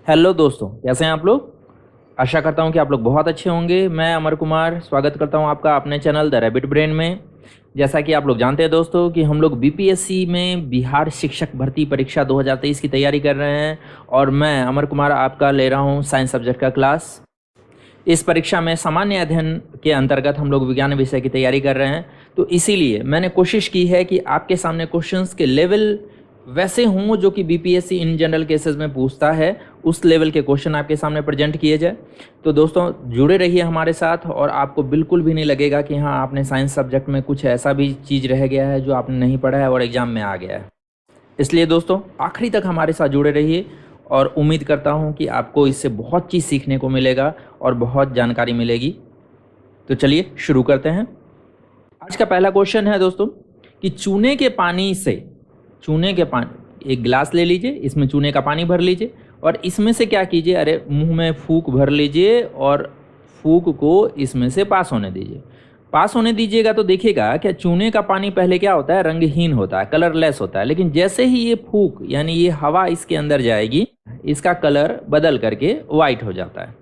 Hello दोस्तों, कैसे हैं आप लोग। आशा करता हूं कि आप लोग बहुत अच्छे होंगे। मैं अमर कुमार स्वागत करता हूं आपका अपने चैनल द रैबिट ब्रेन में। जैसा कि आप लोग जानते हैं दोस्तों कि हम लोग बीपीएससी में बिहार शिक्षक भर्ती परीक्षा 2023 की तैयारी कर रहे हैं और मैं अमर कुमार आपका ले रहा हूं साइंस सब्जेक्ट का क्लास। इस परीक्षा में सामान्य अध्ययन के अंतर्गत हम लोग विज्ञान विषय की तैयारी कर रहे हैं, तो इसीलिए मैंने कोशिश की है कि आपके सामने क्वेश्चंस के लेवल वैसे हों जो कि बीपीएससी इन जनरल केसेस में पूछता है, उस लेवल के क्वेश्चन आपके सामने प्रेजेंट किए जाए। तो दोस्तों जुड़े रहिए हमारे साथ और आपको बिल्कुल भी नहीं लगेगा कि हाँ आपने साइंस सब्जेक्ट में कुछ ऐसा भी चीज़ रह गया है जो आपने नहीं पढ़ा है और एग्ज़ाम में आ गया है। इसलिए दोस्तों आखिरी तक हमारे साथ जुड़े रहिए और उम्मीद करता हूँ कि आपको इससे बहुत चीज़ सीखने को मिलेगा और बहुत जानकारी मिलेगी। तो चलिए शुरू करते हैं। आज का पहला क्वेश्चन है दोस्तों कि चूने के पानी से, एक गिलास ले लीजिए, इसमें चूने का पानी भर लीजिए और इसमें से क्या कीजिए, अरे मुंह में फूंक भर लीजिए और फूंक को इसमें से पास होने दीजिए। पास होने दीजिएगा तो देखिएगा कि चूने का पानी पहले क्या होता है, रंगहीन होता है, कलरलेस होता है, लेकिन जैसे ही ये फूंक यानी ये हवा इसके अंदर जाएगी इसका कलर बदल करके वाइट हो जाता है।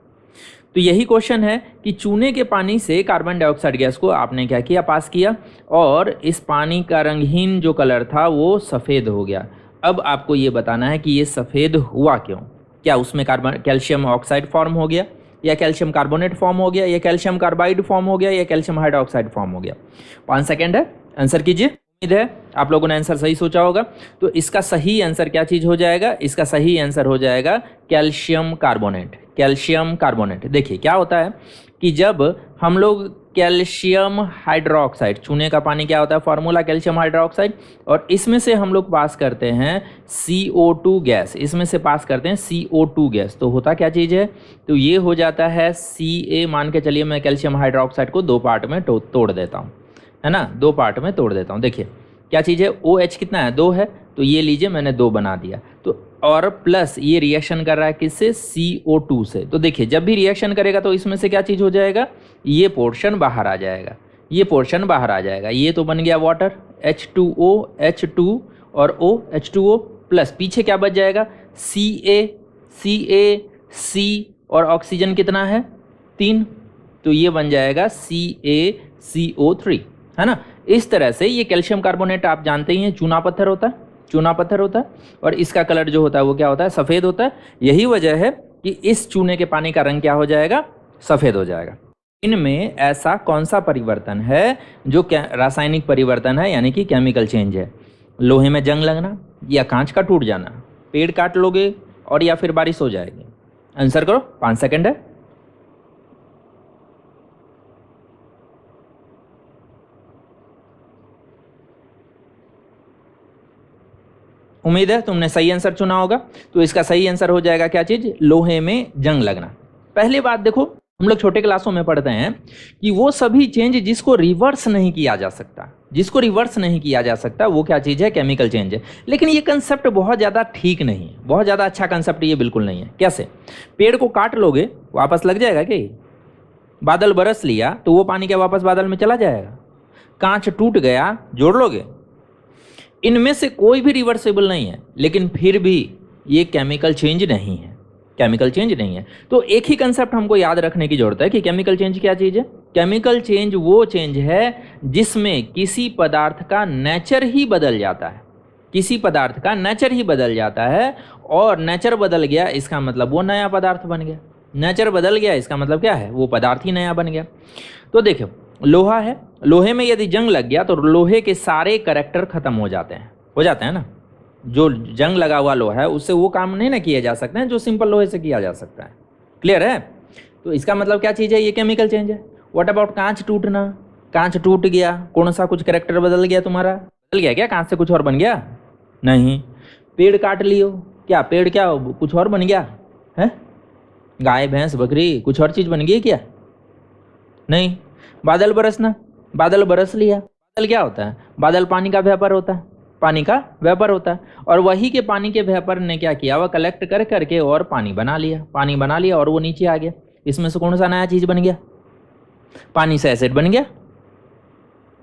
तो यही क्वेश्चन है कि चूने के पानी से कार्बन डाइऑक्साइड गैस को आपने क्या किया, पास किया और इस पानी का रंगहीन जो कलर था वो सफ़ेद हो गया। अब आपको ये बताना है कि ये सफ़ेद हुआ क्यों। क्या उसमें कैल्शियम ऑक्साइड फॉर्म हो गया, या कैल्शियम कार्बोनेट फॉर्म हो गया, या कैल्शियम कार्बाइड फॉर्म हो गया, या कैल्शियम हाइड्रोक्साइड फॉर्म हो गया। 5 सेकेंड है, आंसर कीजिए। उम्मीद है आप लोगों ने आंसर सही सोचा होगा। तो इसका सही आंसर क्या चीज़ हो जाएगा, इसका सही आंसर हो जाएगा कैल्शियम कार्बोनेट। Calcium carbonate. देखिए क्या होता है कि जब हम लोग कैल्शियम हाइड्रोक्साइड, चूने का पानी क्या होता है, फार्मूला कैल्शियम हाइड्रोक्साइड, और इसमें से हम लोग पास करते हैं CO2 गैस, इसमें से पास करते हैं CO2 गैस, तो होता क्या चीज़ है, तो ये हो जाता है Ca। मान के चलिए मैं कैल्शियम हाइड्रोक्साइड को 2 पार्ट में तोड़ देता हूँ, है ना, 2 पार्ट में तोड़ देता हूँ। देखिए क्या चीज़ है, OH कितना है, 2 है, तो ये लीजिए मैंने 2 बना दिया, तो और प्लस ये रिएक्शन कर रहा है किससे, CO2 से। तो देखिए जब भी रिएक्शन करेगा तो इसमें से क्या चीज़ हो जाएगा, ये पोर्शन बाहर आ जाएगा, ये पोर्शन बाहर आ जाएगा। ये तो बन गया वाटर, H2O H2 और O H2O प्लस पीछे क्या बच जाएगा, C और ऑक्सीजन कितना है, 3, तो ये बन जाएगा CaCO3, है ना। इस तरह से ये कैल्शियम कार्बोनेट आप जानते ही हैं चूना पत्थर होता है, चूना पत्थर होता है और इसका कलर जो होता है वो क्या होता है, सफ़ेद होता है। यही वजह है कि इस चूने के पानी का रंग क्या हो जाएगा, सफ़ेद हो जाएगा। इनमें ऐसा कौन सा परिवर्तन है जो रासायनिक परिवर्तन है, यानी कि केमिकल चेंज है। लोहे में जंग लगना, या कांच का टूट जाना, पेड़ काट लोगे और या फिर बारिश हो जाएगी। आंसर करो, 5 सेकेंड है। उम्मीद है तुमने सही आंसर चुना होगा। तो इसका सही आंसर हो जाएगा क्या चीज़, लोहे में जंग लगना। पहली बात देखो, हम लोग छोटे क्लासों में पढ़ते हैं कि वो सभी चेंज जिसको रिवर्स नहीं किया जा सकता, जिसको रिवर्स नहीं किया जा सकता वो क्या चीज़ है, केमिकल चेंज है। लेकिन ये कंसेप्ट बहुत ज़्यादा ठीक नहीं है, बहुत ज़्यादा अच्छा कंसेप्ट ये बिल्कुल नहीं है। कैसे, पेड़ को काट लोगे वापस लग जाएगा क्या, बादल बरस लिया तो वो पानी क्या वापस बादल में चला जाएगा, कांच टूट गया जोड़ लोगे, इनमें से कोई भी रिवर्सेबल नहीं है। लेकिन फिर भी ये केमिकल चेंज नहीं है, केमिकल चेंज नहीं है। तो एक ही कंसेप्ट हमको याद रखने की जरूरत है कि केमिकल चेंज क्या चीज़ है। केमिकल चेंज वो चेंज है जिसमें किसी पदार्थ का नेचर ही बदल जाता है, किसी पदार्थ का नेचर ही बदल जाता है, और नेचर बदल गया इसका मतलब वो नया पदार्थ बन गया, नेचर बदल गया इसका मतलब क्या है, वो पदार्थ ही नया बन गया। तो देखो लोहा है, लोहे में यदि जंग लग गया तो लोहे के सारे करैक्टर खत्म हो जाते हैं ना। जो जंग लगा हुआ लोहा है उससे वो काम नहीं ना किए जा सकते हैं जो सिंपल लोहे से किया जा सकता है। क्लियर है। तो इसका मतलब क्या चीज़ है, ये केमिकल चेंज है। व्हाट अबाउट कांच टूटना, कांच टूट गया, कौन सा कुछ करैक्टर बदल गया, तुम्हारा बदल गया क्या, कांच से कुछ और बन गया, नहीं। पेड़ काट लियो, क्या पेड़ क्या कुछ और बन गया है, गाय भैंस बकरी कुछ और चीज़ बन गई क्या, नहीं। बादल बरसना, बादल बरस लिया, बादल क्या होता है, बादल पानी का वेपर होता है, पानी का वेपर होता है, और वही के पानी के वेपर ने क्या किया, वह कलेक्ट कर करके और पानी बना लिया, पानी बना लिया और वो नीचे आ गया। इसमें से कौन सा नया चीज़ बन गया, पानी से एसिड बन गया,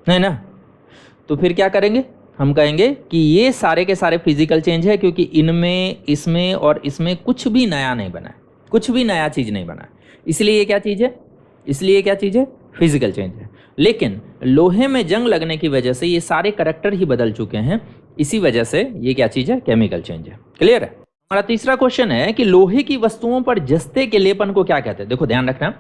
है ना। तो फिर क्या करेंगे, हम कहेंगे कि ये सारे के सारे फिजिकल चेंज है, क्योंकि इनमें, इसमें और इसमें कुछ भी नया नहीं बना है, कुछ भी नया चीज़ नहीं बना है। इसलिए ये क्या चीज़ है? इसलिए क्या चीज़ है? फिजिकल चेंज है। लेकिन लोहे में जंग लगने की वजह से ये सारे करैक्टर ही बदल चुके हैं, इसी वजह से ये क्या चीज़ है? केमिकल चेंज है। क्लियर है? हमारा तीसरा क्वेश्चन है कि लोहे की वस्तुओं पर जस्ते के लेपन को क्या कहते हैं? देखो ध्यान रखना,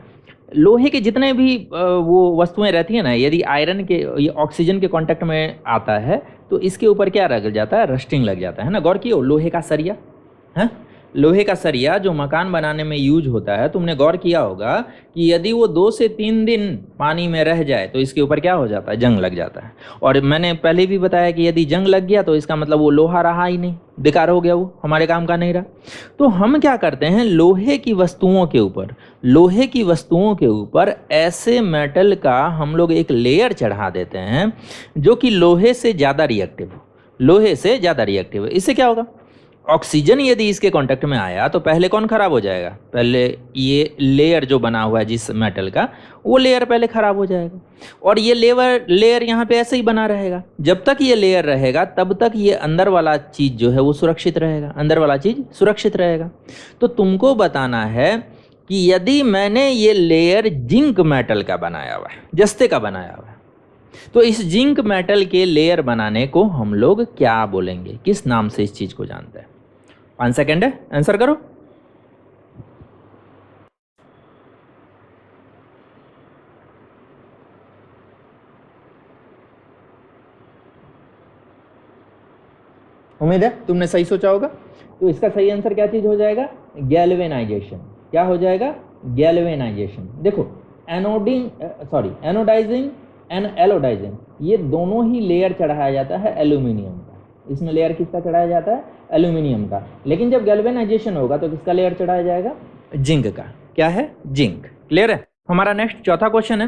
लोहे के जितने भी वो वस्तुएं रहती है ना, यदि आयरन के, ये ऑक्सीजन के कांटेक्ट में आता है तो इसके ऊपर क्या लग जाता है? रस्टिंग लग जाता है ना। गौर किया, लोहे का सरिया है, लोहे का सरिया जो मकान बनाने में यूज होता है, तुमने गौर किया होगा कि यदि वो 2 से 3 दिन पानी में रह जाए तो इसके ऊपर क्या हो जाता है? जंग लग जाता है। और मैंने पहले भी बताया कि यदि जंग लग गया तो इसका मतलब वो लोहा रहा ही नहीं, बेकार हो गया, वो हमारे काम का नहीं रहा। तो हम क्या करते हैं, लोहे की वस्तुओं के ऊपर, लोहे की वस्तुओं के ऊपर ऐसे मेटल का हम लोग एक लेयर चढ़ा देते हैं जो कि लोहे से ज़्यादा रिएक्टिव हो, लोहे से ज़्यादा रिएक्टिव है। इससे क्या होगा? ऑक्सीजन यदि इसके कांटेक्ट में आया तो पहले कौन खराब हो जाएगा? पहले ये लेयर जो बना हुआ है जिस मेटल का, वो लेयर पहले खराब हो जाएगा। और ये लेयर यहाँ पे ऐसे ही बना रहेगा। जब तक ये लेयर रहेगा तब तक ये अंदर वाला चीज़ जो है वो सुरक्षित रहेगा, अंदर वाला चीज़ सुरक्षित रहेगा। तो तुमको बताना है कि यदि मैंने ये लेयर जिंक मेटल का बनाया हुआ है, जस्ते का बनाया हुआ है, तो इस जिंक मेटल के लेयर बनाने को हम लोग क्या बोलेंगे? किस नाम से इस चीज को जानते हैं? 5 सेकेंड है, आंसर करो। उम्मीद है तुमने सही सोचा होगा। तो इसका सही आंसर क्या चीज हो जाएगा? गैल्वेनाइजेशन। क्या हो जाएगा? गैल्वेनाइजेशन। देखो, एनोडाइजिंग एंड एलोडाइजिंग, ये दोनों ही लेयर चढ़ाया जाता है एल्यूमिनियम का। इसमें लेयर किसका चढ़ाया जाता है? एल्यूमिनियम का। लेकिन जब गैल्वेनाइजेशन होगा तो किसका लेयर चढ़ाया जाएगा? जिंक का। क्या है? जिंक। क्लियर है? हमारा नेक्स्ट चौथा क्वेश्चन है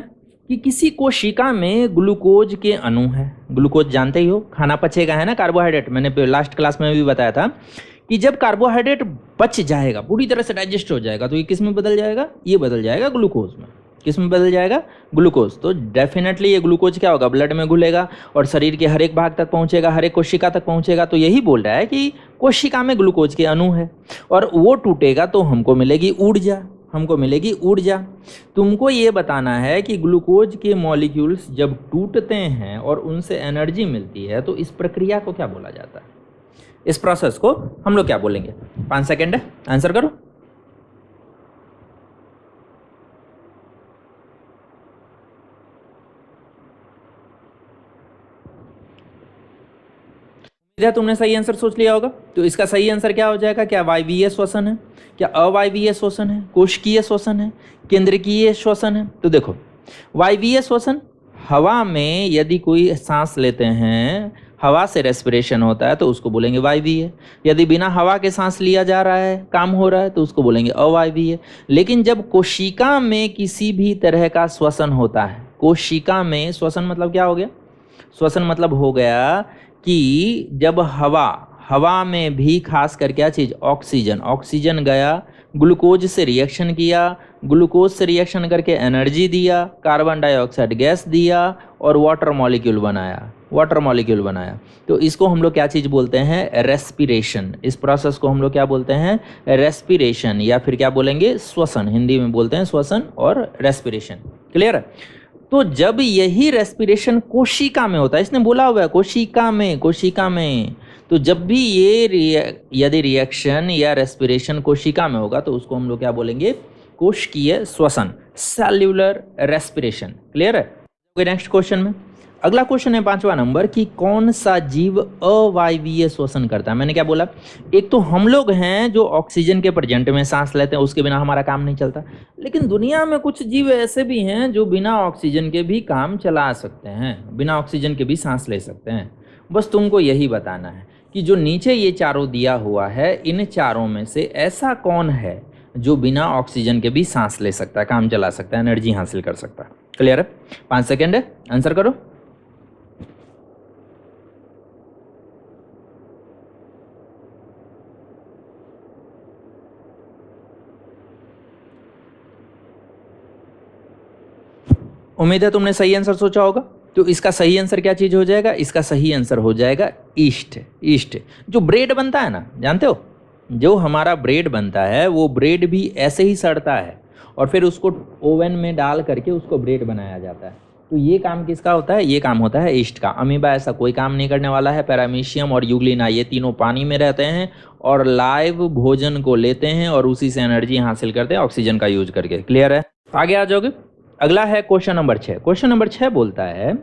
कि किसी कोशिका में ग्लूकोज के अणु है। ग्लूकोज जानते ही हो, खाना पचेगा, है ना, कार्बोहाइड्रेट। मैंने लास्ट क्लास में भी बताया था कि जब कार्बोहाइड्रेट पच जाएगा, पूरी तरह से डाइजेस्ट हो जाएगा, तो ये किस में बदल जाएगा? ये बदल जाएगा ग्लूकोज में। किस में बदल जाएगा? ग्लूकोज। तो डेफिनेटली ये ग्लूकोज क्या होगा? ब्लड में घुलेगा और शरीर के हर एक भाग तक पहुंचेगा, हर एक कोशिका तक पहुंचेगा। तो यही बोल रहा है कि कोशिका में ग्लूकोज के अणु है और वो टूटेगा तो हमको मिलेगी ऊर्जा, हमको मिलेगी ऊर्जा। तुमको ये बताना है कि ग्लूकोज के मॉलिक्यूल्स जब टूटते हैं और उनसे एनर्जी मिलती है तो इस प्रक्रिया को क्या बोला जाता है? इस प्रोसेस को हम लोग क्या बोलेंगे? 5 सेकेंड है, आंसर करो। तुमने सही आंसर सोच लिया होगा। तो इसका सही आंसर क्या हो जाएगा? क्या वायवीय श्वसन है? क्या अवायवीय श्वसन है? कोशिकीय श्वसन है? केंद्रकीय श्वसन है? तो देखो, वायवीय श्वसन, हवा में यदि कोई सांस लेते हैं, हवा से रेस्पिरेशन होता है तो उसको बोलेंगे वायवीय। यदि बिना हवा के सांस लिया जा रहा है, काम हो रहा है, तो उसको बोलेंगे अवायवीय। लेकिन जब कोशिका में किसी भी तरह का श्वसन होता है, कोशिका में श्वसन मतलब क्या हो गया? श्वसन मतलब हो गया कि जब हवा में भी खास कर क्या चीज़? ऑक्सीजन गया, ग्लूकोज से रिएक्शन किया, ग्लूकोज से रिएक्शन करके एनर्जी दिया, कार्बन डाइऑक्साइड गैस दिया और वाटर मॉलिक्यूल बनाया। तो इसको हम लोग क्या चीज़ बोलते हैं? रेस्पिरेशन। इस प्रोसेस को हम लोग क्या बोलते हैं? रेस्पिरेशन, या फिर क्या बोलेंगे? श्वसन। हिंदी में बोलते हैं श्वसन और रेस्पिरेशन। क्लियर है? तो जब यही रेस्पिरेशन कोशिका में होता है, इसने बोला हुआ है कोशिका में, तो जब भी ये यदि रिएक्शन या रेस्पिरेशन कोशिका में होगा तो उसको हम लोग क्या बोलेंगे? कोशिकीय श्वसन, सेल्युलर रेस्पिरेशन। क्लियर है? नेक्स्ट क्वेश्चन में, अगला क्वेश्चन है 5वां नंबर कि कौन सा जीव अवायवीय श्वसन करता है? मैंने क्या बोला? एक तो हम लोग हैं जो ऑक्सीजन के प्रेजेंट में सांस लेते हैं, उसके बिना हमारा काम नहीं चलता। लेकिन दुनिया में कुछ जीव ऐसे भी हैं जो बिना ऑक्सीजन के भी काम चला सकते हैं, बिना ऑक्सीजन के भी सांस ले सकते हैं। बस तुमको यही बताना है कि जो नीचे ये चारों दिया हुआ है, इन चारों में से ऐसा कौन है जो बिना ऑक्सीजन के भी सांस ले सकता है, काम चला सकता है, एनर्जी हासिल कर सकता है? क्लियर है? 5 सेकेंड है, आंसर करो। उम्मीद है तुमने सही आंसर सोचा होगा। तो इसका सही आंसर क्या चीज़ हो जाएगा? इसका सही आंसर हो जाएगा ईस्ट। ईस्ट जो ब्रेड बनता है ना, जानते हो, जो हमारा ब्रेड बनता है वो ब्रेड भी ऐसे ही सड़ता है और फिर उसको ओवन में डाल करके उसको ब्रेड बनाया जाता है। तो ये काम किसका होता है? ये काम होता है ईस्ट का। अमीबा ऐसा कोई काम नहीं करने वाला है। पैरामीशियम और यूग्लिना ये तीनों पानी में रहते हैं और लाइव भोजन को लेते हैं और उसी से एनर्जी हासिल करते हैं ऑक्सीजन का यूज करके। क्लियर है? आगे आ जाओगे। अगला है क्वेश्चन नंबर 6। क्वेश्चन नंबर 6 बोलता है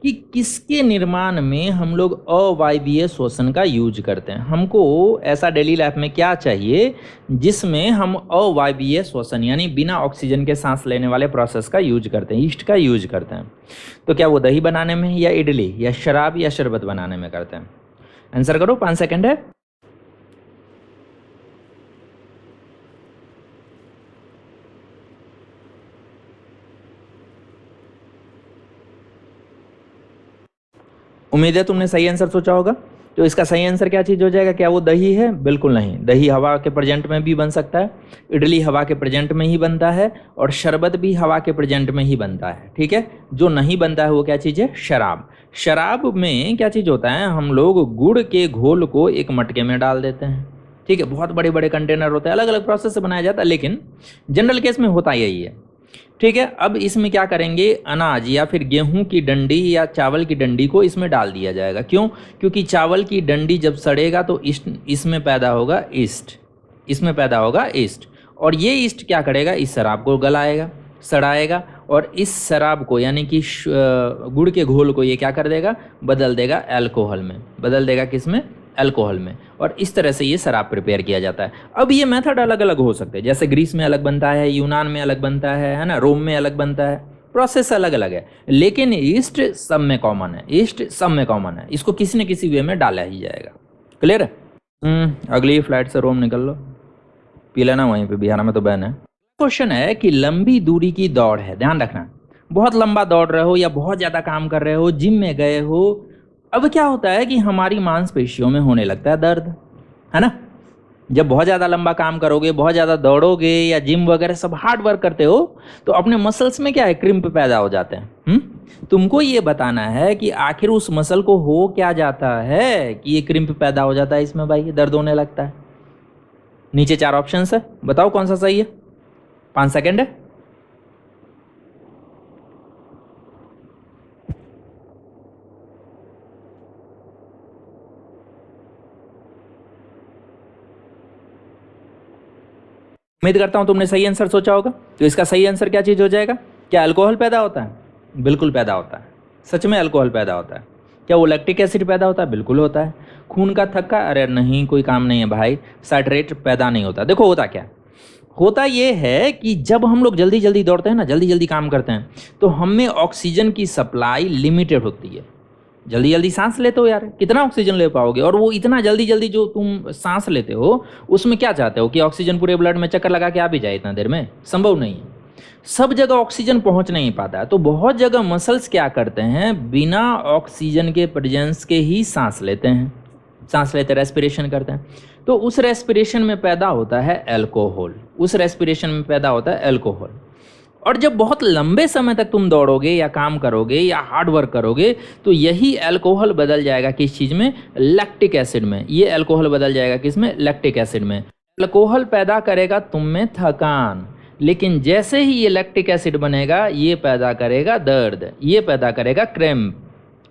कि किसके निर्माण में हम लोग अवायवीय श्वसन का यूज करते हैं। हमको ऐसा डेली लाइफ में क्या चाहिए जिसमें हम अवायवीय श्वसन यानी बिना ऑक्सीजन के सांस लेने वाले प्रोसेस का यूज करते हैं, ईस्ट का यूज करते हैं। तो क्या वो दही बनाने में या इडली या शराब या शरबत बनाने में करते हैं? आंसर करो, 5 सेकंड है। उम्मीद है तुमने सही आंसर सोचा होगा। तो इसका सही आंसर क्या चीज़ हो जाएगा? क्या वो दही है? बिल्कुल नहीं। दही हवा के प्रेजेंट में भी बन सकता है, इडली हवा के प्रेजेंट में ही बनता है और शरबत भी हवा के प्रेजेंट में ही बनता है। ठीक है, जो नहीं बनता है वो क्या चीज़ है? शराब। शराब में क्या चीज़ होता है? हम लोग गुड़ के घोल को एक मटके में डाल देते हैं। ठीक है, बहुत बड़े बड़े कंटेनर होते हैं, अलग अलग प्रोसेस से बनाया जाता है, लेकिन जनरल केस में होता यही है। ठीक है, अब इसमें क्या करेंगे? अनाज या फिर गेहूं की डंडी या चावल की डंडी को इसमें डाल दिया जाएगा। क्यों? क्योंकि चावल की डंडी जब सड़ेगा तो इसमें पैदा होगा ईस्ट, इसमें पैदा होगा ईस्ट, और ये ईस्ट क्या करेगा? इस शराब को गलाएगा, सड़ाएगा, और इस शराब को यानी कि गुड़ के घोल को ये क्या कर देगा? बदल देगा अल्कोहल में। बदल देगा किस में? अल्कोहल में। और इस तरह से ये शराब प्रिपेयर किया जाता है। अब ये मेथड अलग अलग हो सकते हैं, जैसे ग्रीस में अलग बनता है, यूनान में अलग बनता है ना, रोम में अलग बनता है, प्रोसेस अलग अलग है, लेकिन ईस्ट सब में कॉमन है। ईस्ट सब में कॉमन है, इसको किसी न किसी वे में डाला ही जाएगा। क्लियर है? अगली फ्लाइट से रोम निकल लो, पी लेना वहीं पे, बिहार में तो बैन है। क्वेश्चन है कि लंबी दूरी की दौड़ है, ध्यान रखना, बहुत लंबा दौड़ रहे हो या बहुत ज़्यादा काम कर रहे हो, जिम में गए हो, अब क्या होता है कि हमारी मांसपेशियों में होने लगता है दर्द, है ना। जब बहुत ज़्यादा लंबा काम करोगे, बहुत ज़्यादा दौड़ोगे या जिम वगैरह सब हार्ड वर्क करते हो तो अपने मसल्स में क्या है? क्रिम्प पैदा हो जाते हैं। तुमको ये बताना है कि आखिर उस मसल को हो क्या जाता है कि ये क्रिम्प पैदा हो जाता है, इसमें भाई दर्द होने लगता है। नीचे 4 ऑप्शन है, बताओ कौन सा सही है। 5 सेकेंड है। उम्मीद करता हूं तुमने सही आंसर सोचा होगा। तो इसका सही आंसर क्या चीज हो जाएगा? क्या अल्कोहल पैदा होता है? बिल्कुल पैदा होता है, सच में अल्कोहल पैदा होता है। क्या वो लैक्टिक एसिड पैदा होता है? बिल्कुल होता है। खून का थक्का? अरे नहीं, कोई काम नहीं है भाई, साइट्रेट पैदा नहीं होता। देखो होता क्या, होता ये है कि जब हम लोग जल्दी जल्दी दौड़ते हैं ना, जल्दी जल्दी काम करते हैं, तो हमें ऑक्सीजन की सप्लाई लिमिटेड होती है। जल्दी जल्दी सांस लेते हो यार, कितना ऑक्सीजन ले पाओगे? और वो इतना जल्दी जल्दी जो तुम सांस लेते हो उसमें क्या चाहते हो कि ऑक्सीजन पूरे ब्लड में चक्कर लगा के आ भी जाए इतना देर में? संभव नहीं है, सब जगह ऑक्सीजन पहुंच नहीं पाता है। तो बहुत जगह मसल्स क्या करते हैं? बिना ऑक्सीजन के प्रेजेंस के ही सांस लेते हैं, सांस लेते रेस्पिरेशन करते हैं। तो उस रेस्पिरेशन में पैदा होता है अल्कोहल, उस रेस्पिरेशन में पैदा होता है अल्कोहल। और जब बहुत लंबे समय तक तुम दौड़ोगे या काम करोगे या हार्ड वर्क करोगे तो यही अल्कोहल बदल जाएगा किस चीज़ में? लैक्टिक एसिड में। ये अल्कोहल बदल जाएगा किस में? लैक्टिक एसिड में। अल्कोहल पैदा करेगा तुम में थकान, लेकिन जैसे ही ये लैक्टिक एसिड बनेगा ये पैदा करेगा दर्द, ये पैदा करेगा क्रैम्प।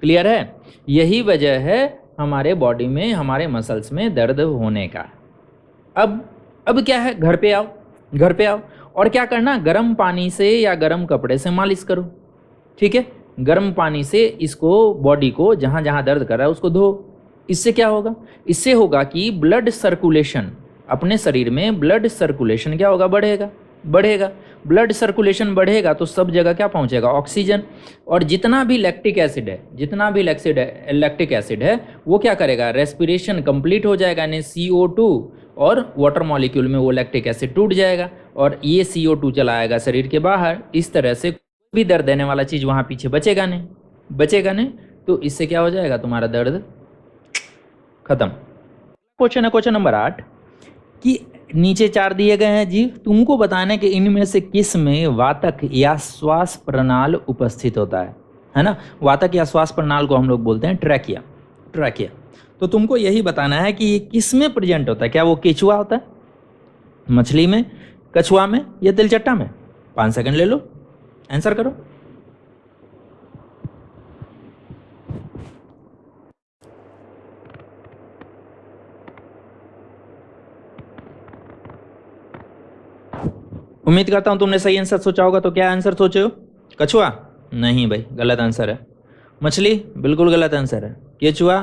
क्लियर है? यही वजह है हमारे बॉडी में, हमारे मसल्स में दर्द होने का। अब क्या है? घर पे आओ, घर पे आओ और क्या करना? गर्म पानी से या गर्म कपड़े से मालिश करो। ठीक है, गर्म पानी से इसको, बॉडी को जहाँ जहाँ दर्द कर रहा है उसको धो। इससे क्या होगा? इससे होगा कि ब्लड सर्कुलेशन, अपने शरीर में ब्लड सर्कुलेशन क्या होगा? बढ़ेगा, बढ़ेगा। ब्लड सर्कुलेशन बढ़ेगा तो सब जगह क्या पहुंचेगा? ऑक्सीजन। और जितना भी लैक्टिक एसिड है, जितना भी लैक्टिक एसिड है वो क्या करेगा? रेस्पिरेशन कंप्लीट हो जाएगा, यानी CO2 और वाटर मॉलिक्यूल में वो लैक्टिक एसिड टूट जाएगा और ये CO2 चला आएगा शरीर के बाहर। इस तरह से कोई भी दर्द देने वाला चीज़ वहाँ पीछे बचेगा नहीं, बचेगा नहीं। तो इससे क्या हो जाएगा? तुम्हारा दर्द खत्म। क्वेश्चन है क्वेश्चन नंबर 8 कि नीचे 4 दिए गए हैं जी, तुमको बताना है कि इनमें से किस में वातक या श्वास प्रणाल उपस्थित होता है। है ना। वातक या श्वास प्रणाल को हम लोग बोलते हैं ट्रैकिया। ट्रैकिया। तो तुमको यही बताना है कि ये किस में प्रेजेंट होता है। क्या वो केचुआ होता है, मछली में, कछुआ में या तिलचट्टा में? 5 सेकंड ले लो, आंसर करो। उम्मीद करता हूं तुमने सही आंसर सोचा होगा। तो क्या आंसर सोचे हो? कछुआ? नहीं भाई, गलत आंसर है। मछली? बिल्कुल गलत आंसर है। केचुआ?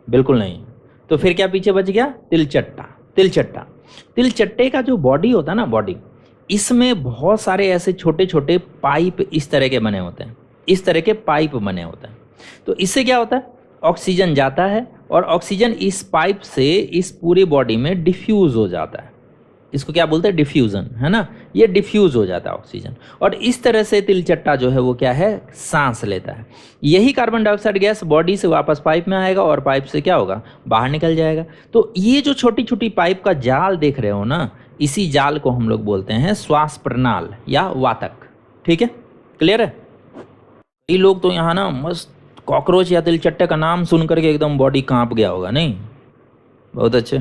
बिल्कुल नहीं। तो फिर क्या पीछे बच गया? तिलचट्टा। तिलचट्टा। तिलचट्टे का जो बॉडी होता है ना, बॉडी, इसमें बहुत सारे ऐसे छोटे छोटे पाइप इस तरह के बने होते हैं, इस तरह के पाइप बने होते हैं। तो इससे क्या होता है, ऑक्सीजन जाता है और ऑक्सीजन इस पाइप से इस पूरी बॉडी में डिफ्यूज हो जाता है। इसको क्या बोलते हैं? डिफ्यूजन, है ना। ये डिफ्यूज हो जाता है ऑक्सीजन, और इस तरह से तिलचट्टा जो है वो क्या है, सांस लेता है। यही कार्बन डाइऑक्साइड गैस बॉडी से वापस पाइप में आएगा और पाइप से क्या होगा, बाहर निकल जाएगा। तो ये जो छोटी छोटी पाइप का जाल देख रहे हो ना, इसी जाल को हम लोग बोलते हैं श्वास प्रणाल या वातक। ठीक है, क्लियर है? कई लोग तो यहाँ ना मस्त कॉकरोच या तिलचट्टे का नाम सुन करके एकदम बॉडी कांप गया होगा, नहीं? बहुत अच्छे।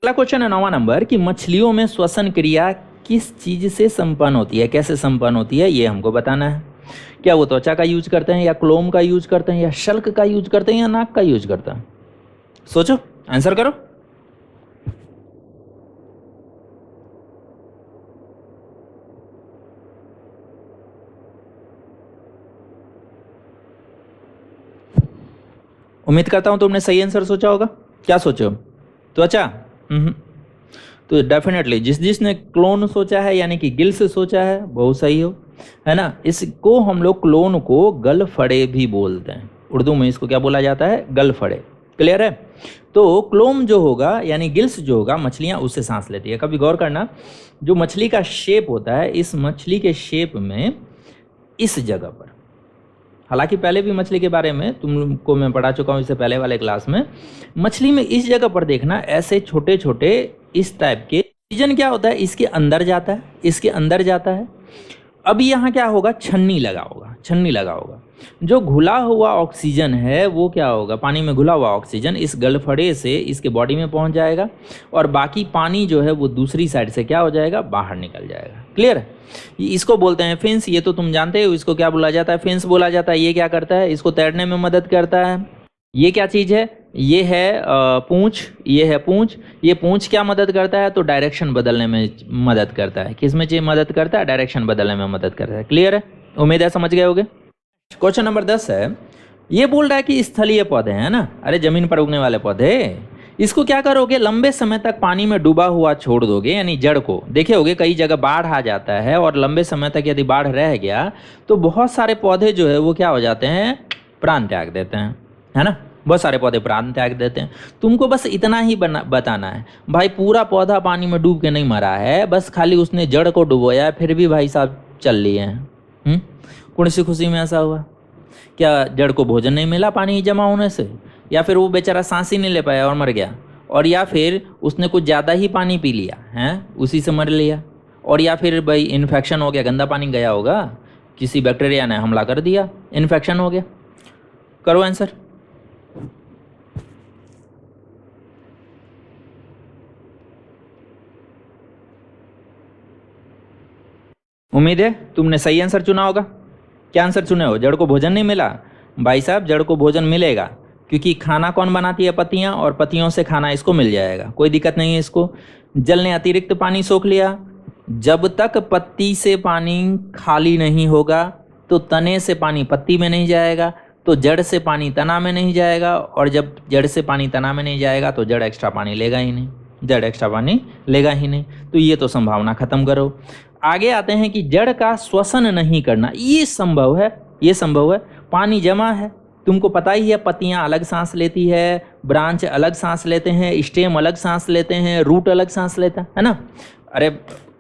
अगला क्वेश्चन है 9वां नंबर कि मछलियों में श्वसन क्रिया किस चीज से संपन्न होती है, कैसे संपन्न होती है, ये हमको बताना है। क्या वो त्वचा का यूज करते हैं, या क्लोम का यूज करते हैं, या शल्क का यूज करते हैं, या नाक का यूज करते हैं? सोचो, आंसर करो। उम्मीद करता हूं तुमने सही आंसर सोचा होगा। क्या सोचे हो? त्वचा? तो डेफिनेटली जिसने क्लोन सोचा है यानी कि गिल्स सोचा है, बहुत सही हो, है ना। इसको हम लोग क्लोन को गलफड़े भी बोलते हैं। उर्दू में इसको क्या बोला जाता है? गलफड़े। क्लियर है? तो क्लोम जो होगा यानी गिल्स जो होगा, मछलियां उससे सांस लेती है। कभी गौर करना, जो मछली का शेप होता है, इस मछली के शेप में इस जगह पर, हालांकि पहले भी मछली के बारे में तुमको मैं पढ़ा चुका हूँ इससे पहले वाले क्लास में, मछली में इस जगह पर देखना ऐसे छोटे छोटे इस टाइप के ऑक्सीजन क्या होता है, इसके अंदर जाता है, इसके अंदर जाता है। अब यहाँ क्या होगा, छन्नी लगा होगा, छन्नी लगा होगा। जो घुला हुआ ऑक्सीजन है वो क्या होगा, पानी में घुला हुआ ऑक्सीजन इस गलफड़े से इसके बॉडी में पहुंच जाएगा, और बाकी पानी जो है वो दूसरी साइड से क्या हो जाएगा, बाहर निकल जाएगा। क्लियर है? इसको बोलते हैं फिन्स। ये तो तुम जानते हो, इसको क्या बोला जाता है, फिन्स बोला जाता है। ये क्या करता है, इसको तैरने में मदद करता है। ये क्या चीज़ है, ये है पूंछ, ये है पूंछ। ये पूंछ क्या मदद करता है, तो डायरेक्शन बदलने में मदद करता है। किस में मदद करता है, डायरेक्शन बदलने में मदद करता है। क्लियर है? उम्मीद है समझ गए होगे। क्वेश्चन नंबर 10 है, ये बोल रहा है कि स्थलीय पौधे हैं ना, अरे जमीन पर उगने वाले पौधे, इसको क्या करोगे, लंबे समय तक पानी में डूबा हुआ छोड़ दोगे, यानी जड़ को। देखे होगे कई जगह बाढ़ आ जाता है, और लंबे समय तक यदि बाढ़ रह गया तो बहुत सारे पौधे जो है वो क्या हो जाते हैं, प्राण त्याग देते हैं, है ना। बहुत सारे पौधे प्राण त्याग देते हैं। तुमको बस इतना ही बताना है भाई, पूरा पौधा पानी में डूब के नहीं मरा है, बस खाली उसने जड़ को डुबोया, फिर भी भाई साहब चल लिए हैं। कौन सी खुशी में ऐसा हुआ? क्या जड़ को भोजन नहीं मिला पानी जमा होने से, या फिर वो बेचारा सांस ही नहीं ले पाया और मर गया, और या फिर उसने कुछ ज़्यादा ही पानी पी लिया है, उसी से मर लिया, और या फिर भाई इन्फेक्शन हो गया, गंदा पानी गया होगा, किसी बैक्टीरिया ने हमला कर दिया, इन्फेक्शन हो गया। करो आंसर। उम्मीद है तुमने सही आंसर चुना होगा। क्या आंसर चुने हो? जड़ को भोजन नहीं मिला? भाई साहब जड़ को भोजन मिलेगा, क्योंकि खाना कौन बनाती है, पत्तियां, और पत्तियों से खाना इसको मिल जाएगा, कोई दिक्कत नहीं है इसको। जल ने अतिरिक्त पानी सोख लिया, जब तक पत्ती से पानी खाली नहीं होगा तो तने से पानी पत्ती में नहीं जाएगा, तो जड़ से पानी तना में नहीं जाएगा, और जब जड़ से पानी तना में नहीं जाएगा तो जड़ एक्स्ट्रा पानी लेगा ही नहीं, जड़ एक्स्ट्रा पानी लेगा ही नहीं। तो ये तो संभावना खत्म करो। आगे आते हैं कि जड़ का श्वसन नहीं करना, ये संभव है, ये संभव है। पानी जमा है, तुमको पता ही है, पत्तियां अलग सांस लेती है, ब्रांच अलग सांस लेते हैं, स्टेम अलग सांस लेते हैं, रूट अलग सांस लेता है ना। अरे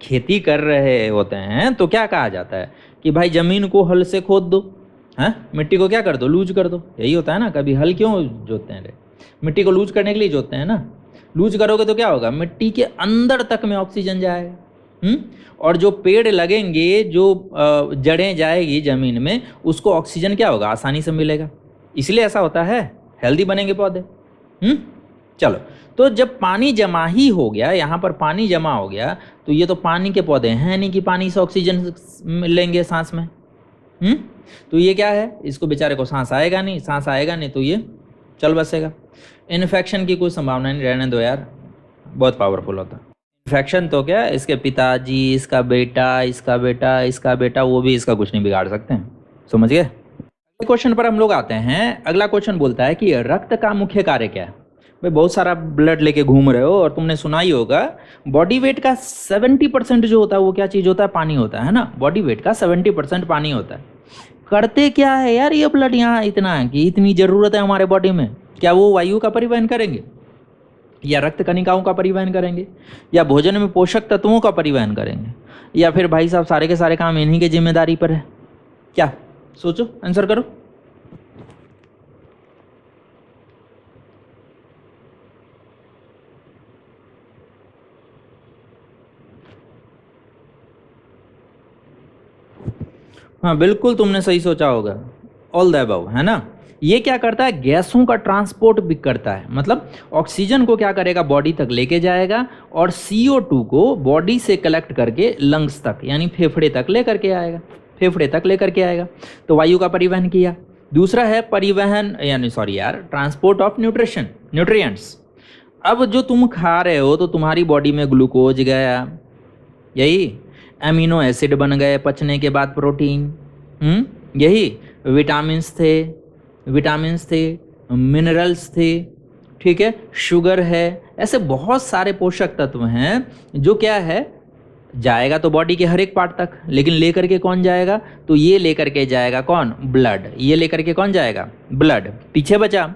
खेती कर रहे होते हैं तो क्या कहा जाता है कि भाई जमीन को हल से खोद दो, हैं, मिट्टी को क्या कर दो, लूज कर दो। यही होता है ना। कभी हल क्यों जोतते हैं रे, मिट्टी को लूज करने के लिए जोतते हैं ना। लूज करोगे तो क्या होगा, मिट्टी के अंदर तक में ऑक्सीजन जाएगा, और जो पेड़ लगेंगे, जो जड़ें जाएगी जमीन में, उसको ऑक्सीजन क्या होगा, आसानी से मिलेगा, इसलिए ऐसा होता है, हेल्दी बनेंगे पौधे। चलो, तो जब पानी जमा ही हो गया, यहाँ पर पानी जमा हो गया, तो ये तो पानी के पौधे हैं नहीं कि पानी से ऑक्सीजन लेंगे सांस में। तो ये क्या है, इसको बेचारे को सांस आएगा नहीं, सांस आएगा नहीं तो ये चल बसेगा। इन्फेक्शन की कोई संभावना नहीं, रहने दो यार, बहुत पावरफुल होता। इन्फेक्शन तो क्या, इसके पिताजी, इसका बेटा, इसका बेटा, इसका बेटा, वो भी इसका कुछ नहीं बिगाड़ सकते हैं। समझ गए। क्वेश्चन पर हम लोग आते हैं। अगला क्वेश्चन बोलता है कि रक्त का मुख्य कार्य क्या है। भाई बहुत सारा ब्लड लेके घूम रहे हो और तुमने सुना ही होगा, बॉडी वेट का 70% जो होता है वो क्या चीज होता है, पानी होता है ना। बॉडी वेट का 70% पानी होता है। करते क्या है यार ये ब्लड यहाँ इतना है कि इतनी जरूरत है हमारे बॉडी में, क्या वो वायु का परिवहन करेंगे, या रक्त कणिकाओं का परिवहन करेंगे, या भोजन में पोषक तत्वों का परिवहन करेंगे, या फिर भाई साहब सारे के सारे काम इन्हीं की जिम्मेदारी पर है क्या? सोचो, आंसर करो। हाँ बिल्कुल, तुमने सही सोचा होगा, ऑल द अबव, है ना। ये क्या करता है, गैसों का ट्रांसपोर्ट भी करता है, मतलब ऑक्सीजन को क्या करेगा, बॉडी तक लेके जाएगा, और CO2 को बॉडी से कलेक्ट करके लंग्स तक यानी फेफड़े तक लेकर के आएगा, फेफड़े तक लेकर के आएगा। तो वायु का परिवहन किया। दूसरा है परिवहन, यानी सॉरी यार, ट्रांसपोर्ट ऑफ न्यूट्रिशन, न्यूट्रिएंट्स। अब जो तुम खा रहे हो तो तुम्हारी बॉडी में ग्लूकोज गया, यही एमिनो एसिड बन गए, पचने के बाद प्रोटीन, यही विटामिन्स थे, मिनरल्स थे, ठीक है, शुगर है, ऐसे बहुत सारे पोषक तत्व हैं जो क्या है, जाएगा तो बॉडी के हर एक पार्ट तक, लेकिन लेकर के कौन जाएगा, तो ये लेकर के जाएगा कौन, ब्लड। ये लेकर के कौन जाएगा, ब्लड। पीछे बचा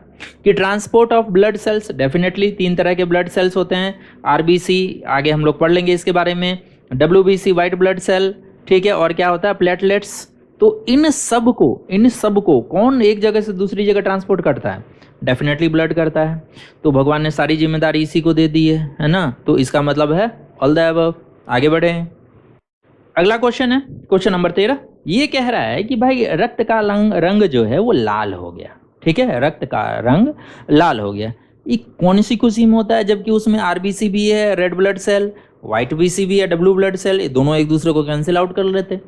कि transport of blood cells, definitely 3 तरह के ब्लड सेल्स होते हैं, RBC, आगे हम लोग पढ़ लेंगे इसके बारे में, WBC वाइट ब्लड सेल, ठीक है, और क्या होता है, प्लेटलेट्स। तो इन सब को कौन एक जगह से दूसरी जगह ट्रांसपोर्ट करता है, डेफिनेटली ब्लड करता है। तो भगवान ने सारी जिम्मेदारी इसी को दे दी है ना। तो इसका मतलब है ऑल द अबव। आगे बढ़े। अगला क्वेश्चन है, क्वेश्चन नंबर 13। ये कह रहा है कि भाई रक्त का रंग जो है वो लाल हो गया, ठीक है, रक्त का रंग लाल हो गया। ये कौन सी खुशी में होता है, जबकि उसमें RBC भी है, red blood cell, white BC भी है, W ब्लड सेल, ये दोनों एक दूसरे को कैंसिल आउट कर लेते,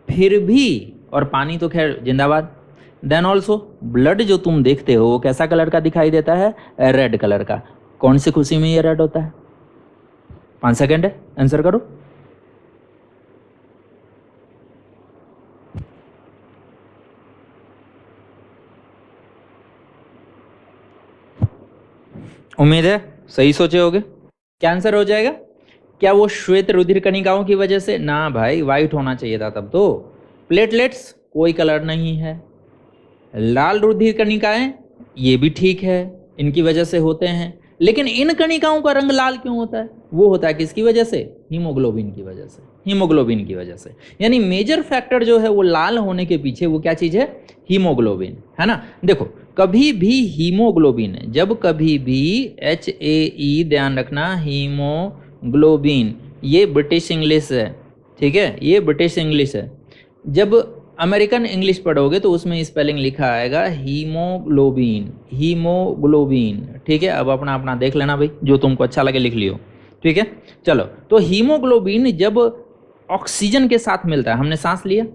फिर भी, और पानी तो खैर जिंदाबाद। देन ऑल्सो ब्लड जो तुम देखते हो वो कैसा कलर का दिखाई देता है, रेड कलर का। कौन सी खुशी में ये रेड होता है, 5 सेकेंड है, आंसर करो। उम्मीद है सही सोचे होगे। क्या आंसर हो जाएगा, क्या वो श्वेत रुधिर कणिकाओं की वजह से, ना भाई, वाइट होना चाहिए था तब तो। प्लेटलेट्स कोई कलर नहीं है, लाल रुधिर कणिकाएं ये भी ठीक है, इनकी वजह से होते हैं, लेकिन इन कणिकाओं का रंग लाल क्यों होता है, वो होता है किसकी वजह से, हीमोग्लोबिन की वजह से, हीमोग्लोबिन की वजह से। यानी मेजर फैक्टर जो है वो लाल होने के पीछे वो क्या चीज है, हीमोग्लोबिन, है ना। देखो, कभी भी हीमोग्लोबिन, जब कभी भी HAE, ध्यान रखना, हीमोग्लोबिन, ये ब्रिटिश इंग्लिश है, ठीक है, ये ब्रिटिश इंग्लिश है। जब अमेरिकन इंग्लिश पढ़ोगे तो उसमें स्पेलिंग लिखा आएगा हीमोग्लोबिन, हीमोग्लोबिन, ठीक है। अब अपना अपना देख लेना भाई, जो तुमको अच्छा लगे लिख लियो, ठीक है। चलो, तो हीमोग्लोबिन जब ऑक्सीजन के साथ मिलता है, हमने सांस लिया,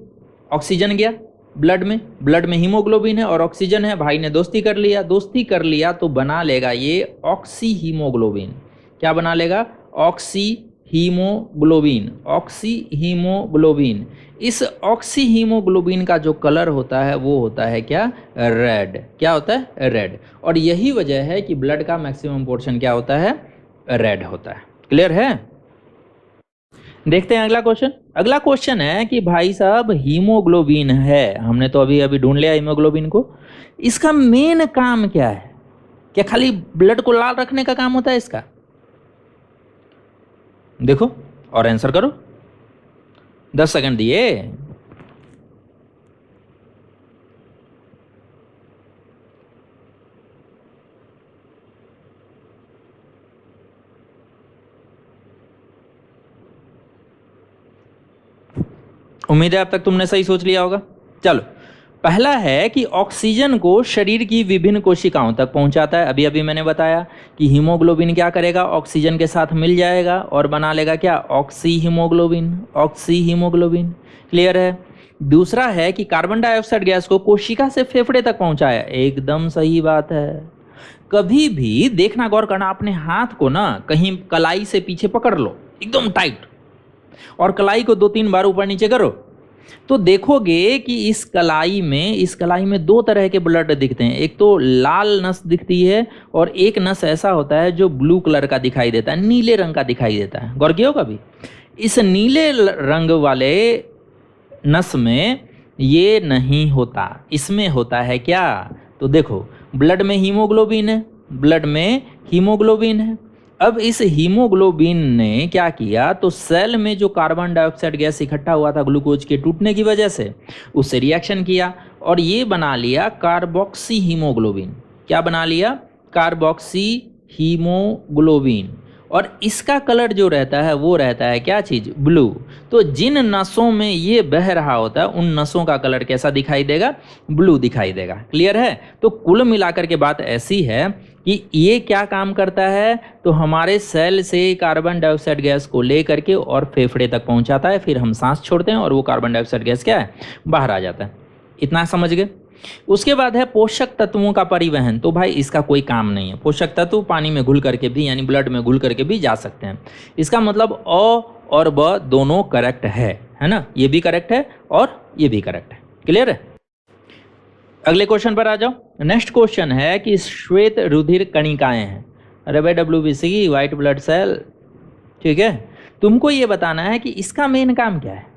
ऑक्सीजन गया ब्लड में, ब्लड में हीमोग्लोबिन है और ऑक्सीजन है, भाई ने दोस्ती कर लिया तो बना लेगा ये ऑक्सी हीमोग्लोबिन। क्या बना लेगा, ऑक्सी हीमोग्लोबिन, ऑक्सी हीमोग्लोबिन। इस ऑक्सी हीमोग्लोबिन का जो कलर होता है वो होता है क्या, रेड। क्या होता है, रेड। और यही वजह है कि ब्लड का मैक्सिमम पोर्शन क्या होता है, रेड होता है। क्लियर है। देखते हैं अगला क्वेश्चन। अगला क्वेश्चन है कि भाई साहब हीमोग्लोबिन है, हमने तो अभी अभी ढूंढ लिया हीमोग्लोबिन को, इसका मेन काम क्या है, क्या खाली ब्लड को लाल रखने का काम होता है इसका, देखो और आंसर करो। 10 सेकंड दिए। उम्मीद है अब तक तुमने सही सोच लिया होगा। चलो, पहला है कि ऑक्सीजन को शरीर की विभिन्न कोशिकाओं तक पहुंचाता है। अभी अभी मैंने बताया कि हीमोग्लोबिन क्या करेगा, ऑक्सीजन के साथ मिल जाएगा और बना लेगा क्या, oxy haemoglobin, oxy haemoglobin. Clear है। दूसरा है कि कार्बन डाइऑक्साइड गैस को कोशिका से फेफड़े तक पहुंचाया। एकदम सही बात है। कभी भी देखना, गौर करना, अपने हाथ को ना कहीं कलाई से पीछे पकड़ लो एकदम टाइट और कलाई को 2-3 बार ऊपर नीचे करो तो देखोगे कि इस कलाई में 2 तरह के ब्लड दिखते हैं। एक तो लाल नस दिखती है और एक नस ऐसा होता है जो ब्लू कलर का दिखाई देता है, नीले रंग का दिखाई देता है। गौर किया होगा कभी? इस नीले रंग वाले नस में ये नहीं होता, इसमें होता है क्या, तो देखो ब्लड में हीमोग्लोबिन है, ब्लड में हीमोग्लोबिन है। अब इस हीमोग्लोबिन ने क्या किया, तो सेल में जो कार्बन डाइऑक्साइड गैस इकट्ठा हुआ था ग्लूकोज के टूटने की वजह से, उससे रिएक्शन किया और ये बना लिया कार्बोक्सी हीमोग्लोबिन। क्या बना लिया? Carboxy haemoglobin. और इसका कलर जो रहता है वो रहता है क्या चीज़, ब्लू। तो जिन नसों में ये बह रहा होता है उन नसों का कलर कैसा दिखाई देगा, ब्लू दिखाई देगा। क्लियर है। तो कुल मिलाकर के बात ऐसी है कि ये क्या काम करता है, तो हमारे सेल से कार्बन डाइऑक्साइड गैस को ले करके और फेफड़े तक पहुंचाता है, फिर हम सांस छोड़ते हैं और वो कार्बन डाइऑक्साइड गैस क्या है, बाहर आ जाता है। इतना समझ गए। उसके बाद है पोषक तत्वों का परिवहन। तो भाई इसका कोई काम नहीं है। पोषक तत्व पानी में घुल करके भी, यानी ब्लड में घुल करके भी जा सकते हैं। इसका मतलब अ और ब दोनों करेक्ट है ना, ये भी करेक्ट है और ये भी करेक्ट है। क्लियर है। अगले क्वेश्चन पर आ जाओ। नेक्स्ट क्वेश्चन है कि श्वेत रुधिर कणिकाएं हैं। अरे भाई WBC, व्हाइट ब्लड सेल, ठीक है। तुमको ये बताना है कि इसका मेन काम क्या है।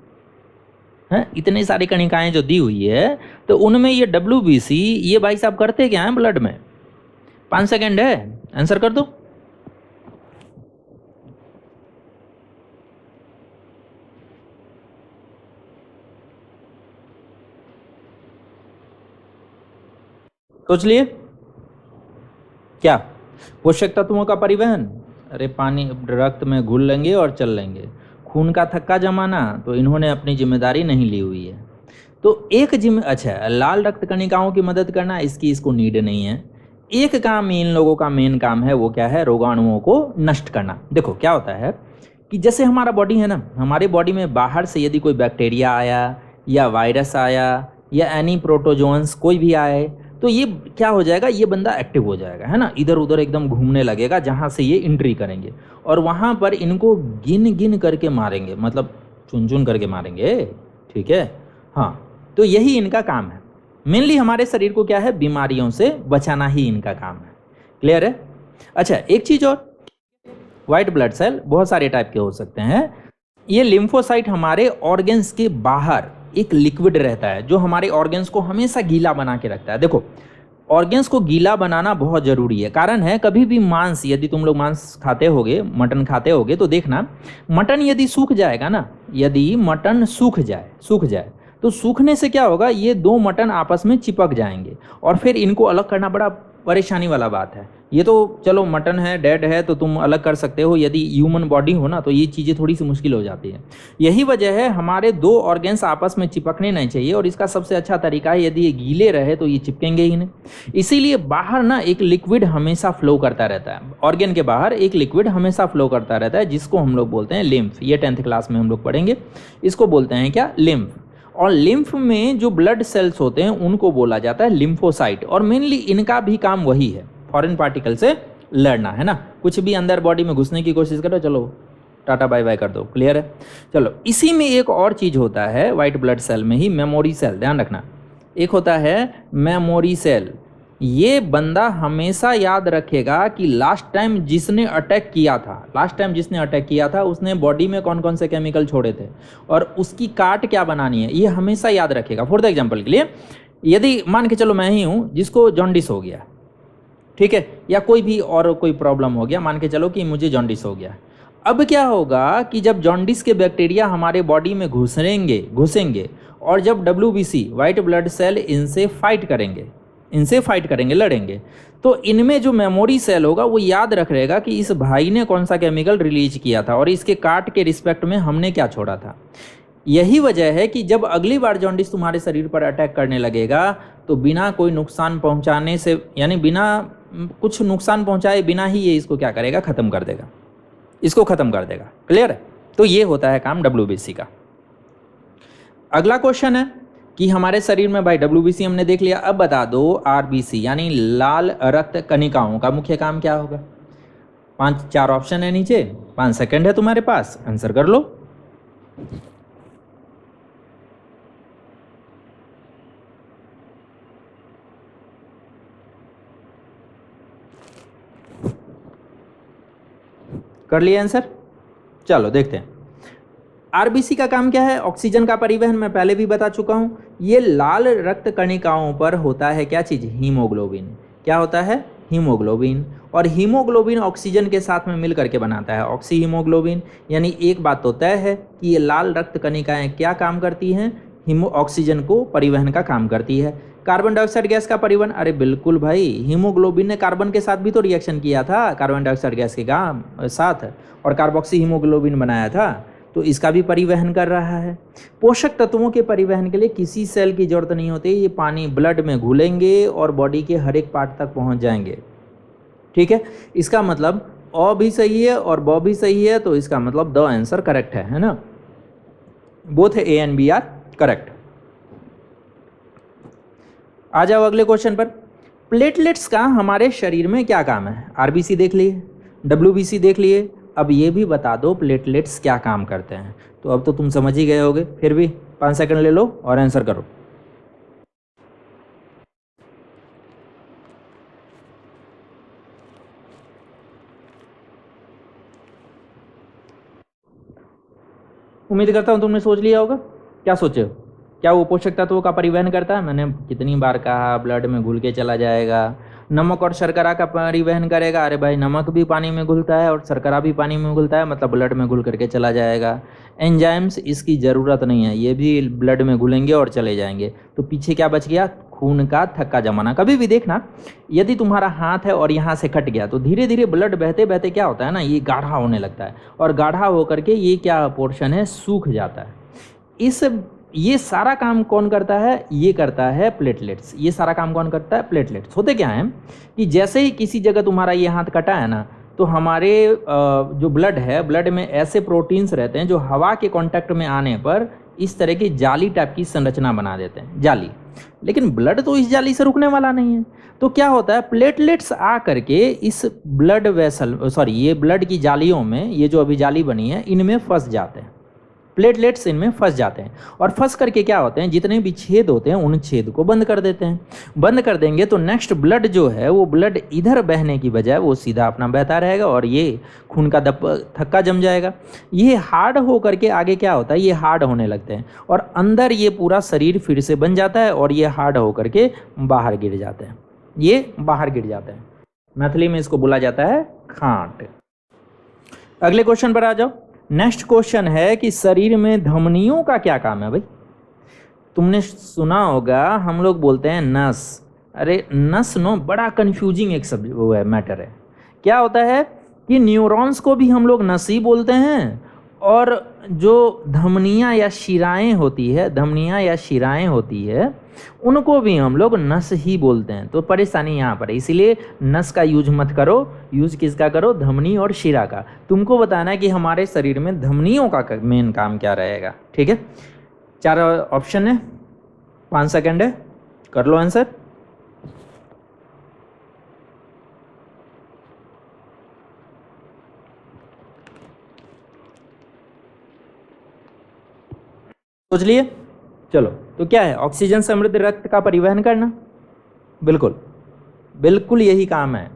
इतनी सारी कणिकाएं जो दी हुई है तो उनमें ये WBC, ये भाई साहब करते क्या है ब्लड में? 5 सेकेंड है, आंसर कर दो। सोच लिए क्या? पोषक तत्वों का परिवहन। अरे पानी रक्त में घुल लेंगे और चल लेंगे। खून का थक्का जमाना, तो इन्होंने अपनी जिम्मेदारी नहीं ली हुई है। तो एक अच्छा, लाल रक्त कणिकाओं की मदद करना, इसको नीड नहीं है। एक काम इन लोगों का मेन काम है, वो क्या है, रोगाणुओं को नष्ट करना। देखो क्या होता है कि जैसे हमारा बॉडी है ना, हमारे बॉडी में बाहर से यदि कोई बैक्टीरिया आया या वायरस आया या एनी प्रोटोजोन्स कोई भी आए, तो ये क्या हो जाएगा, ये बंदा एक्टिव हो जाएगा, है ना, इधर उधर एकदम घूमने लगेगा जहाँ से ये एंट्री करेंगे और वहाँ पर इनको गिन गिन करके मारेंगे, मतलब चुन चुन करके मारेंगे। ठीक है। हाँ, तो यही इनका काम है। मेनली हमारे शरीर को क्या है, बीमारियों से बचाना ही इनका काम है। क्लियर है। अच्छा, एक चीज़ और, व्हाइट ब्लड सेल बहुत सारे टाइप के हो सकते हैं। ये लिम्फोसाइट हमारे ऑर्गन्स के बाहर एक लिक्विड रहता है जो हमारे ऑर्गन्स को हमेशा गीला बना के रखता है। देखो, ऑर्गन्स को गीला बनाना बहुत ज़रूरी है। कारण है, कभी भी मांस, यदि तुम लोग मांस खाते होगे, मटन खाते होगे, तो देखना मटन यदि सूख जाएगा ना, यदि मटन सूख जाए तो सूखने से क्या होगा, ये 2 मटन आपस में चिपक जाएंगे और फिर इनको अलग करना बड़ा परेशानी वाला बात है। ये तो चलो मटन है, डेड है, तो तुम अलग कर सकते हो। यदि ह्यूमन बॉडी हो ना, तो ये चीज़ें थोड़ी सी मुश्किल हो जाती है। यही वजह है हमारे 2 ऑर्गन्स आपस में चिपकने नहीं चाहिए और इसका सबसे अच्छा तरीका है, यदि ये गीले रहे तो ये चिपकेंगे ही नहीं। इसीलिए बाहर ना एक लिक्विड हमेशा फ्लो करता रहता है, ऑर्गन के बाहर एक लिक्विड हमेशा फ्लो करता रहता है, जिसको हम लोग बोलते हैं लिम्फ। ये 10th क्लास में हम लोग पढ़ेंगे। इसको बोलते हैं क्या, लिम्फ। और लिम्फ में जो ब्लड सेल्स होते हैं उनको बोला जाता है लिम्फोसाइट। और मेनली इनका भी काम वही है, फॉरेन पार्टिकल से लड़ना, है ना। कुछ भी अंदर बॉडी में घुसने की कोशिश करो, चलो टाटा बाय बाय कर दो। क्लियर है। चलो, इसी में एक और चीज़ होता है व्हाइट ब्लड सेल में ही, मेमोरी सेल। ध्यान रखना, एक होता है मेमोरी सेल। ये बंदा हमेशा याद रखेगा कि लास्ट टाइम जिसने अटैक किया था उसने बॉडी में कौन कौन से केमिकल छोड़े थे और उसकी काट क्या बनानी है, ये हमेशा याद रखेगा। फॉर द एग्जांपल के लिए, यदि मान के चलो मैं ही हूँ जिसको जॉन्डिस हो गया, ठीक है, या कोई भी और कोई प्रॉब्लम हो गया, मान के चलो कि मुझे जॉन्डिस हो गया। अब क्या होगा कि जब जॉन्डिस के बैक्टीरिया हमारे बॉडी में घुसेंगे और जब WBC, व्हाइट ब्लड सेल, इनसे फाइट करेंगे, लड़ेंगे, तो इनमें जो मेमोरी सेल होगा वो याद रखेगा कि इस भाई ने कौन सा केमिकल रिलीज किया था और इसके काट के रिस्पेक्ट में हमने क्या छोड़ा था। यही वजह है कि जब अगली बार जॉन्डिस तुम्हारे शरीर पर अटैक करने लगेगा तो बिना कोई नुकसान पहुंचाने से, यानी बिना कुछ नुकसान पहुंचाए बिना ही ये इसको क्या करेगा, खत्म कर देगा, इसको खत्म कर देगा। क्लियर है? तो ये होता है काम WBC का। अगला क्वेश्चन है कि हमारे शरीर में भाई WBC हमने देख लिया, अब बता दो RBC यानी लाल रक्त कणिकाओं का मुख्य काम क्या होगा। 4 ऑप्शन है नीचे, 5 सेकंड है तुम्हारे पास, आंसर कर लो। कर लिया आंसर? चलो देखते हैं। आरबीसी का काम क्या है, ऑक्सीजन का परिवहन। मैं पहले भी बता चुका हूं। ये लाल रक्त कणिकाओं पर होता है क्या चीज, हीमोग्लोबिन। क्या होता है, हीमोग्लोबिन। और हीमोग्लोबिन ऑक्सीजन के साथ में मिल करके बनाता है ऑक्सी हीमोग्लोबिन। यानी एक बात तो तय है कि ये लाल रक्त कणिकाएं क्या काम करती हैं, ऑक्सीजन को परिवहन का काम करती है। कार्बन डाइऑक्साइड गैस का परिवहन, अरे बिल्कुल भाई, हीमोग्लोबिन ने कार्बन के साथ भी तो रिएक्शन किया था कार्बन डाइऑक्साइड गैस के साथ, और कार्बोक्सी हीमोग्लोबिन बनाया था, तो इसका भी परिवहन कर रहा है। पोषक तत्वों के परिवहन के लिए किसी सेल की जरूरत नहीं होती, ये पानी ब्लड में घुलेंगे और बॉडी के हर एक पार्ट तक पहुंच जाएंगे। ठीक है, इसका मतलब अ भी सही है और ब भी सही है, तो इसका मतलब द आंसर करेक्ट है ना। Both A and B are correct. आ जाओ अगले क्वेश्चन पर। प्लेटलेट्स का हमारे शरीर में क्या काम है। आरबीसी देख लिए, डब्ल्यूबीसी देख लिए, अब ये भी बता दो प्लेटलेट्स क्या काम करते हैं। तो अब तो तुम समझ ही गए होगे, फिर भी 5 सेकंड ले लो और आंसर करो। उम्मीद करता हूं तुमने सोच लिया होगा। क्या सोचे हो, क्या वो पोषक तत्वों का परिवहन करता है। मैंने कितनी बार कहा, ब्लड में घुल के चला जाएगा। नमक और शर्करा का परिवहन करेगा, अरे भाई नमक भी पानी में घुलता है और शर्करा भी पानी में घुलता है, मतलब ब्लड में घुल करके चला जाएगा। एंजाइम्स इसकी ज़रूरत नहीं है, ये भी ब्लड में घुलेंगे और चले जाएंगे। तो पीछे क्या बच गया, खून का थक्का जमाना। कभी भी देखना, यदि तुम्हारा हाथ है और यहाँ से कट गया तो धीरे धीरे ब्लड बहते बहते क्या होता है ना, ये गाढ़ा होने लगता है, और गाढ़ा होकर के ये क्या पोर्शन है, सूख जाता है। ये सारा काम कौन करता है, ये करता है प्लेटलेट्स। ये सारा काम कौन करता है, प्लेटलेट्स। होते क्या है कि जैसे ही किसी जगह तुम्हारा ये हाथ कटा है ना, तो हमारे जो ब्लड है, ब्लड में ऐसे प्रोटीन्स रहते हैं जो हवा के कांटेक्ट में आने पर इस तरह की जाली टाइप की संरचना बना देते हैं, जाली। लेकिन ब्लड तो इस जाली से रुकने वाला नहीं है, तो क्या होता है, प्लेटलेट्स आ करके इस ब्लड वेसल, सॉरी, ये ब्लड की जालियों में, ये जो अभी जाली बनी है, इनमें फंस जाते हैं। प्लेटलेट्स इनमें फंस जाते हैं और फंस करके क्या होते हैं, जितने भी छेद होते हैं उन छेद को बंद कर देते हैं। बंद कर देंगे तो नेक्स्ट ब्लड जो है, वो ब्लड इधर बहने की बजाय वो सीधा अपना बहता रहेगा और ये खून का थक्का जम जाएगा। ये हार्ड हो करके आगे क्या होता है, ये हार्ड होने लगते हैं और अंदर ये पूरा शरीर फिर से बन जाता है और ये हार्ड हो करके बाहर गिर जाते हैं, ये बाहर गिर जाते हैं। मैथिली में इसको बोला जाता है खांट। अगले क्वेश्चन पर आ जाओ। नेक्स्ट क्वेश्चन है कि शरीर में धमनियों का क्या काम है। भाई तुमने सुना होगा, हम लोग बोलते हैं नस। अरे नस नो बड़ा कंफ्यूजिंग एक सब वो है, मैटर है। क्या होता है कि न्यूरॉन्स को भी हम लोग नस ही बोलते हैं, और जो धमनियाँ या शिराएं होती है, धमनियाँ या शिराएं होती है, उनको भी हम लोग नस ही बोलते हैं। तो परेशानी यहाँ पर है, इसीलिए नस का यूज मत करो, यूज किसका करो, धमनी और शिरा का। तुमको बताना है कि हमारे शरीर में धमनियों का मेन काम क्या रहेगा। ठीक है, 4 ऑप्शन है, 5 सेकंड है, कर लो आंसर। सोच लिए, चलो। तो क्या है, ऑक्सीजन समृद्ध रक्त का परिवहन करना। बिल्कुल बिल्कुल यही काम है।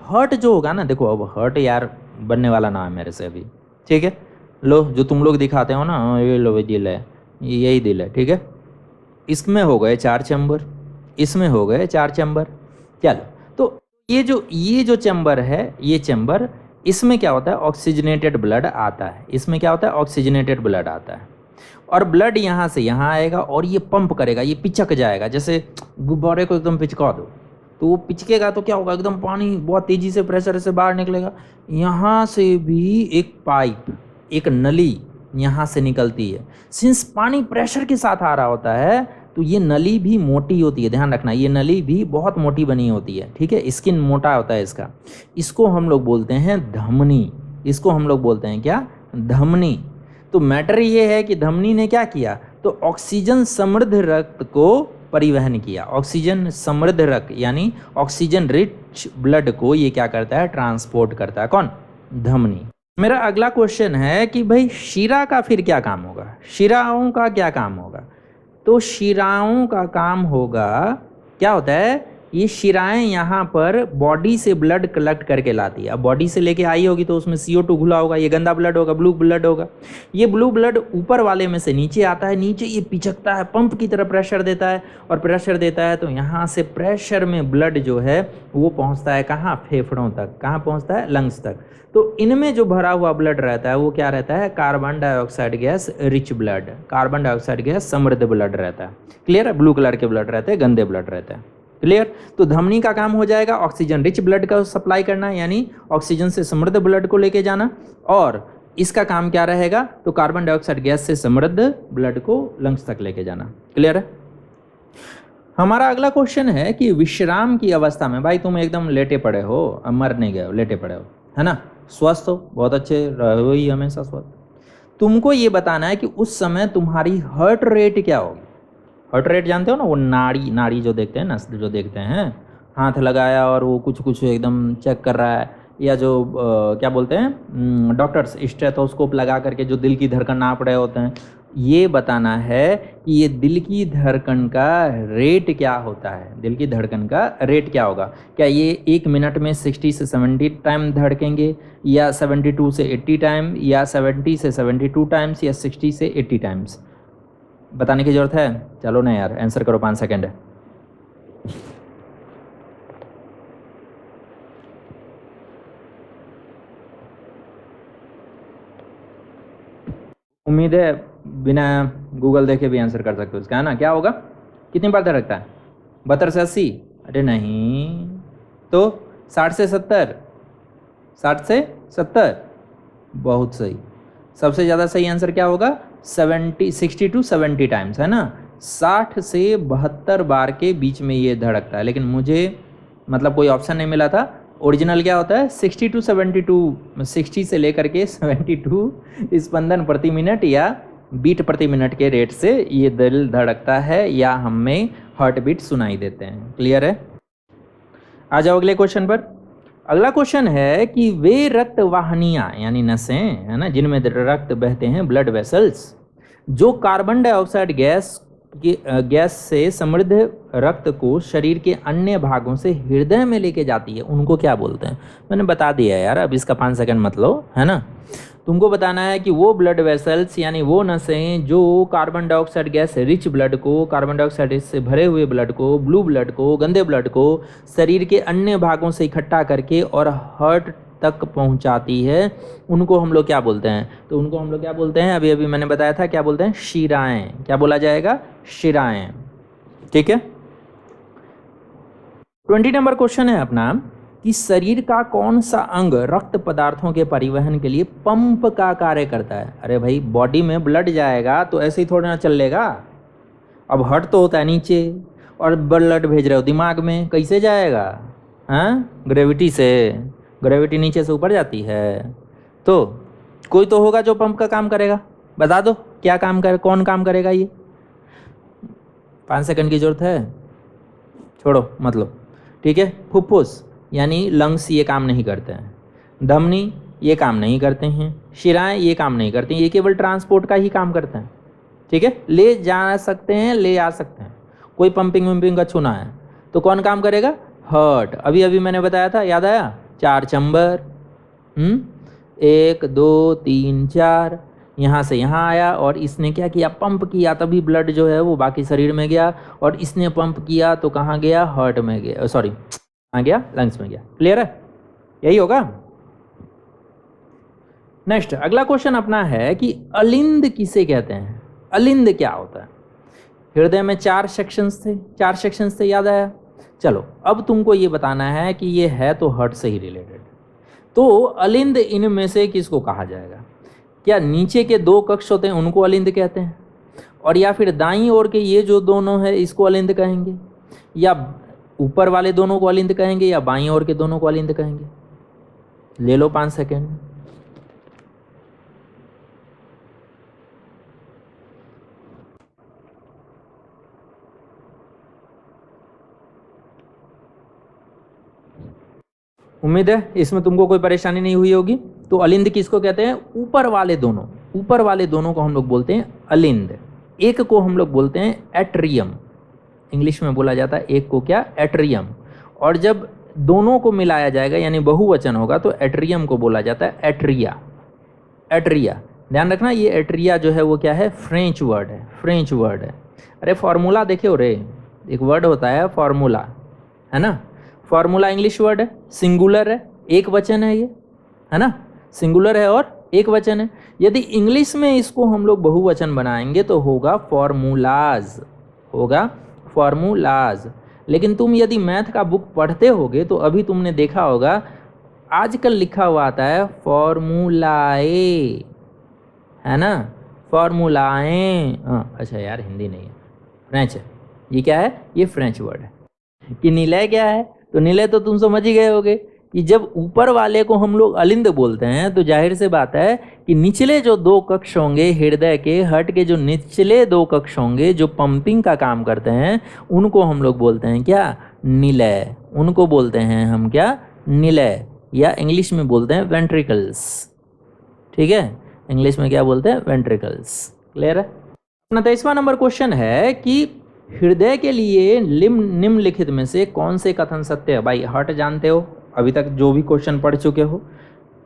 हर्ट जो होगा ना, देखो अब हर्ट यार बनने वाला नाम है मेरे से अभी। ठीक है, लो जो तुम लोग दिखाते हो ना, ये लो दिल है, यही दिल है। ठीक है, इसमें हो गए 4 चैम्बर, इसमें हो गए 4 चैम्बर। चलो, तो ये जो चैम्बर है, ये चैम्बर, इसमें क्या होता है, ऑक्सीजनेटेड ब्लड आता है। इसमें क्या होता है, ऑक्सीजनेटेड ब्लड आता है, और ब्लड यहाँ से यहाँ आएगा और ये पंप करेगा, ये पिचक जाएगा। जैसे गुब्बारे को एकदम पिचका दो, तो वो पिचकेगा तो क्या होगा, एकदम पानी बहुत तेज़ी से प्रेशर से बाहर निकलेगा। यहाँ से भी एक पाइप, एक नली यहाँ से निकलती है। सिंस पानी प्रेशर के साथ आ रहा होता है तो ये नली भी मोटी होती है, ध्यान रखना, ये नली भी बहुत मोटी बनी होती है, ठीक है, स्किन मोटा होता है इसका। इसको हम लोग बोलते हैं धमनी, इसको हम लोग बोलते हैं क्या, धमनी। तो मैटर ये है कि धमनी ने क्या किया, तो ऑक्सीजन समृद्ध रक्त को परिवहन किया। ऑक्सीजन समृद्ध रक्त यानी ऑक्सीजन रिच ब्लड को ये क्या करता है, ट्रांसपोर्ट करता है, कौन, धमनी। मेरा अगला क्वेश्चन है कि भाई शिरा का फिर क्या काम होगा, शिराओं का क्या काम होगा। तो शिराओं का काम होगा, क्या होता है, ये शिराएं यहाँ पर बॉडी से ब्लड कलेक्ट करके लाती है। अब बॉडी से लेके आई होगी तो उसमें CO2 घुला होगा, ये गंदा ब्लड होगा, ब्लू ब्लड होगा। ये ब्लू ब्लड ऊपर वाले में से नीचे आता है, नीचे ये पिचकता है, पंप की तरह प्रेशर देता है, और प्रेशर देता है तो यहाँ से प्रेशर में ब्लड जो है वो पहुँचता है कहाँ, फेफड़ों तक। कहाँ पहुँचता है, लंग्स तक। तो इनमें जो भरा हुआ ब्लड रहता है वो क्या रहता है, carbon dioxide gas rich blood, carbon dioxide gas समृद्ध ब्लड रहता है। क्लियर है, ब्लू कलर के ब्लड रहते हैं, गंदे ब्लड रहते हैं। क्लियर। तो धमनी का काम हो जाएगा ऑक्सीजन रिच ब्लड का सप्लाई करना, यानी ऑक्सीजन से समृद्ध ब्लड को लेके जाना, और इसका काम क्या रहेगा, तो कार्बन डाइऑक्साइड गैस से समृद्ध ब्लड को लंग्स तक लेके जाना। क्लियर है। हमारा अगला क्वेश्चन है कि विश्राम की अवस्था में, भाई तुम एकदम लेटे पड़े हो, अब मर नहीं गए हो, लेटे पड़े हो, है ना, स्वस्थ हो, बहुत अच्छे रहो ही हमेशा स्वस्थ। तुमको ये बताना है कि उस समय तुम्हारी हार्ट रेट क्या होगी। हार्ट रेट जानते हो ना, वो नाड़ी जो देखते हैं ना, जो देखते हैं, हाथ लगाया और वो कुछ एकदम चेक कर रहा है, या जो क्या बोलते हैं डॉक्टर्स स्टेथोस्कोप लगा करके जो दिल की धड़कन नाप रहे होते हैं, ये बताना है कि ये दिल की धड़कन का रेट क्या होता है, दिल की धड़कन का रेट क्या होगा। क्या ये 1 मिनट में 60 से 70 टाइम धड़केंगे, या 72 से 80 टाइम, या 70 से 72 टाइम्स, या 60 से 80 टाइम्स। बताने की जरूरत है, चलो ना यार, आंसर करो, 5 सेकेंड है। उम्मीद है बिना गूगल देखे भी आंसर कर सकते हो इसका, है ना। क्या होगा, कितनी बार धड़कता है, 72 से 80, अरे नहीं, तो 60 से 70, 60 से 70, बहुत सही। सबसे ज़्यादा सही आंसर क्या होगा, 60 to 70 टाइम्स, है ना। 60 से 72 बार के बीच में ये धड़कता है, लेकिन मुझे मतलब कोई ऑप्शन नहीं मिला था। ओरिजिनल क्या होता है, 60 to 72, 60 से लेकर के 72 स्पंदन प्रति मिनट या बीट प्रति मिनट के रेट से ये दिल धड़कता है, या हमें हार्ट बीट सुनाई देते हैं। क्लियर है। आ जाओ अगले क्वेश्चन पर। अगला क्वेश्चन है कि वे रक्त वाहिनियाँ यानी नसें, है ना, जिनमें रक्त बहते हैं, ब्लड वेसल्स, जो कार्बन डाइऑक्साइड गैस से समृद्ध रक्त को शरीर के अन्य भागों से हृदय में लेके जाती है, उनको क्या बोलते हैं। मैंने बता दिया यार, अब इसका 5 सेकंड मत लो, है ना। तुमको बताना है कि वो ब्लड वेसल्स यानी वो नसें जो carbon dioxide gas rich blood को, कार्बन डाइऑक्साइड से भरे हुए ब्लड को, ब्लू ब्लड को, गंदे ब्लड को शरीर के अन्य भागों से इकट्ठा करके और हार्ट तक पहुंचाती है, उनको हम लोग क्या बोलते हैं। तो उनको हम लोग क्या बोलते हैं, अभी अभी मैंने बताया था, क्या बोलते हैं, शिराएं। क्या बोला जाएगा, शिराएं। ठीक है। 20 नंबर क्वेश्चन है अपना कि शरीर का कौन सा अंग रक्त पदार्थों के परिवहन के लिए पंप का कार्य करता है। अरे भाई, बॉडी में ब्लड जाएगा तो ऐसे ही थोड़ा ना चलेगा। अब हार्ट तो होता है नीचे और ब्लड भेज रहे हो दिमाग में, कैसे जाएगा, हाँ, ग्रेविटी से। ग्रेविटी नीचे से ऊपर जाती है, तो कोई तो होगा जो पंप का काम करेगा। बता दो क्या काम करे, कौन काम करेगा ये। 5 सेकंड की जरूरत है, छोड़ो मतलब। ठीक है। फुफ्फुस यानी लंग्स ये काम नहीं करते हैं, धमनी ये काम नहीं करते हैं, शिराएं ये काम नहीं करती हैं, ये केवल ट्रांसपोर्ट का ही काम करते हैं। ठीक है। ले जा सकते हैं, ले आ सकते हैं, कोई पंपिंग वम्पिंग का छूना है तो कौन काम करेगा, हार्ट। अभी अभी मैंने बताया था, याद आया, 4 चैम्बर, 1 2 3 4, यहाँ से यहाँ आया और इसने क्या किया, पंप किया, तभी ब्लड जो है वो बाकी शरीर में गया, और इसने पंप किया तो कहाँ गया, हार्ट में गया, सॉरी कहाँ गया, लंग्स में गया। क्लियर है, यही होगा। नेक्स्ट अगला क्वेश्चन अपना है कि अलिंद किसे कहते हैं। अलिंद क्या होता है। हृदय में 4 सेक्शंस थे, 4 सेक्शंस थे, याद आया। चलो अब तुमको ये बताना है कि ये है तो हार्ट से ही रिलेटेड। तो अलिंद इनमें से किसको कहा जाएगा। क्या नीचे के दो कक्ष होते हैं उनको अलिंद कहते हैं, और या फिर दाईं ओर के ये जो दोनों है इसको अलिंद कहेंगे, या ऊपर वाले दोनों को अलिंद कहेंगे, या बाईं ओर के दोनों को अलिंद कहेंगे? ले लो 5 सेकेंड। उम्मीद है इसमें तुमको कोई परेशानी नहीं हुई होगी। तो अलिंद किसको कहते हैं? ऊपर वाले दोनों, ऊपर वाले दोनों को हम लोग बोलते हैं अलिंद। एक को हम लोग बोलते हैं एट्रियम, इंग्लिश में बोला जाता है एक को क्या? एट्रियम। और जब दोनों को मिलाया जाएगा यानी बहुवचन होगा तो एट्रियम को बोला जाता है एट्रिया। एट्रिया, ध्यान रखना ये एट्रिया जो है वो क्या है? फ्रेंच वर्ड है, फ्रेंच वर्ड है। अरे फॉर्मूला देखे हो रे, एक वर्ड होता है फॉर्मूला, है ना? फॉर्मूला इंग्लिश वर्ड है, सिंगुलर है, एक वचन है ये, है ना? सिंगुलर है और एक वचन है। यदि इंग्लिश में इसको हम लोग बहुवचन बनाएंगे तो होगा फॉर्मूलाज, होगा फॉर्मूलाज। लेकिन तुम यदि मैथ का बुक पढ़ते होगे तो अभी तुमने देखा होगा आजकल लिखा हुआ आता है फॉर्मूलाए, है ना? फॉर्मूलाएं। अच्छा यार हिंदी नहीं है, फ्रेंच है। ये क्या है? ये फ्रेंच वर्ड है। कि निलय क्या है? तो निलय तो तुम समझ ही गए होगे कि जब ऊपर वाले को हम लोग अलिंद बोलते हैं तो जाहिर से बात है कि निचले जो दो कक्ष होंगे हृदय के, हर्ट के जो निचले दो कक्ष होंगे जो पंपिंग का काम करते हैं उनको हम लोग बोलते हैं क्या? निलय। उनको बोलते हैं हम क्या? निलय, या इंग्लिश में बोलते हैं वेंट्रिकल्स। ठीक है, इंग्लिश में क्या बोलते हैं? वेंट्रिकल्स। क्लियर है? अपना 23वां नंबर क्वेश्चन है कि हृदय के लिए निम्नलिखित में से कौन से कथन सत्य है? भाई हार्ट जानते हो, अभी तक जो भी क्वेश्चन पढ़ चुके हो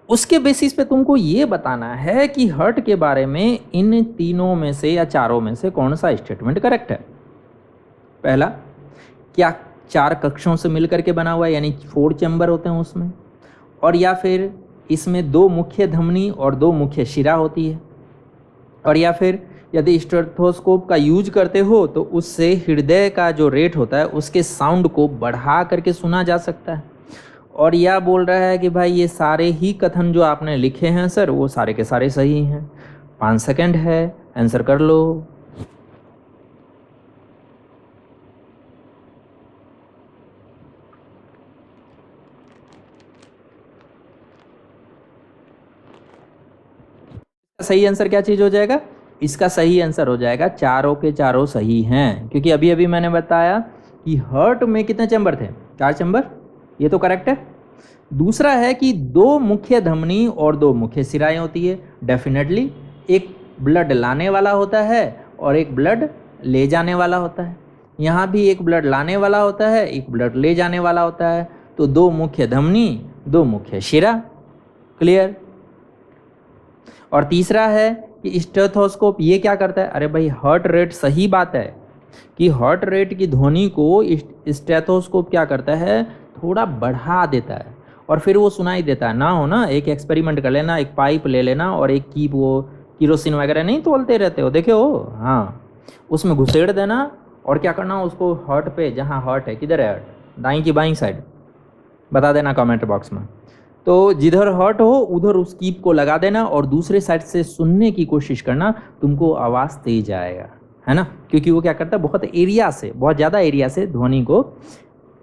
उसके बेसिस पे तुमको ये बताना है कि हार्ट के बारे में इन तीनों में से या चारों में से कौन सा स्टेटमेंट करेक्ट है। पहला, क्या 4 कक्षों से मिलकर के बना हुआ है यानी 4 चैम्बर होते हैं उसमें, और या फिर इसमें 2 मुख्य धमनी और 2 मुख्य शिरा होती है, और या फिर यदि स्टेथोस्कोप का यूज करते हो तो उससे हृदय का जो रेट होता है उसके साउंड को बढ़ा करके सुना जा सकता है। और यह बोल रहा है कि भाई ये सारे ही कथन जो आपने लिखे हैं सर वो सारे के सारे सही हैं। 5 सेकंड है, आंसर कर लो। सही आंसर क्या चीज हो जाएगा? इसका सही आंसर हो जाएगा चारों के चारों सही हैं, क्योंकि अभी अभी मैंने बताया कि हार्ट में कितने चैम्बर थे? 4 चैम्बर, ये तो करेक्ट है। दूसरा है कि 2 मुख्य धमनी और 2 मुख्य सिराएं होती है। डेफिनेटली एक ब्लड लाने वाला होता है और एक ब्लड ले जाने वाला होता है। यहाँ भी एक ब्लड लाने वाला होता है, एक ब्लड ले जाने वाला होता है। तो 2 मुख्य धमनी, 2 मुख्य शिरा। क्लियर? और तीसरा है कि स्टेथोस्कोप ये क्या करता है? अरे भाई हार्ट रेट, सही बात है कि हार्ट रेट की ध्वनि को स्टेथोस्कोप क्या करता है? थोड़ा बढ़ा देता है और फिर वो सुनाई देता है। ना हो ना, एक एक्सपेरिमेंट कर लेना, एक पाइप ले लेना और एक की वो किरोसिन वगैरह नहीं तोलते रहते हो, देखे हो? हाँ, उसमें घुसेड़ देना और क्या करना उसको हार्ट पे, जहाँ हार्ट है, किधर है हार्ट, दाईं की बाईं साइड, बता देना कमेंट बॉक्स में। तो जिधर हर्ट हो उधर उस कीप को लगा देना और दूसरे साइड से सुनने की कोशिश करना, तुमको आवाज़ तेज आएगा, है ना? क्योंकि वो क्या करता है, बहुत एरिया से, बहुत ज़्यादा एरिया से ध्वनि को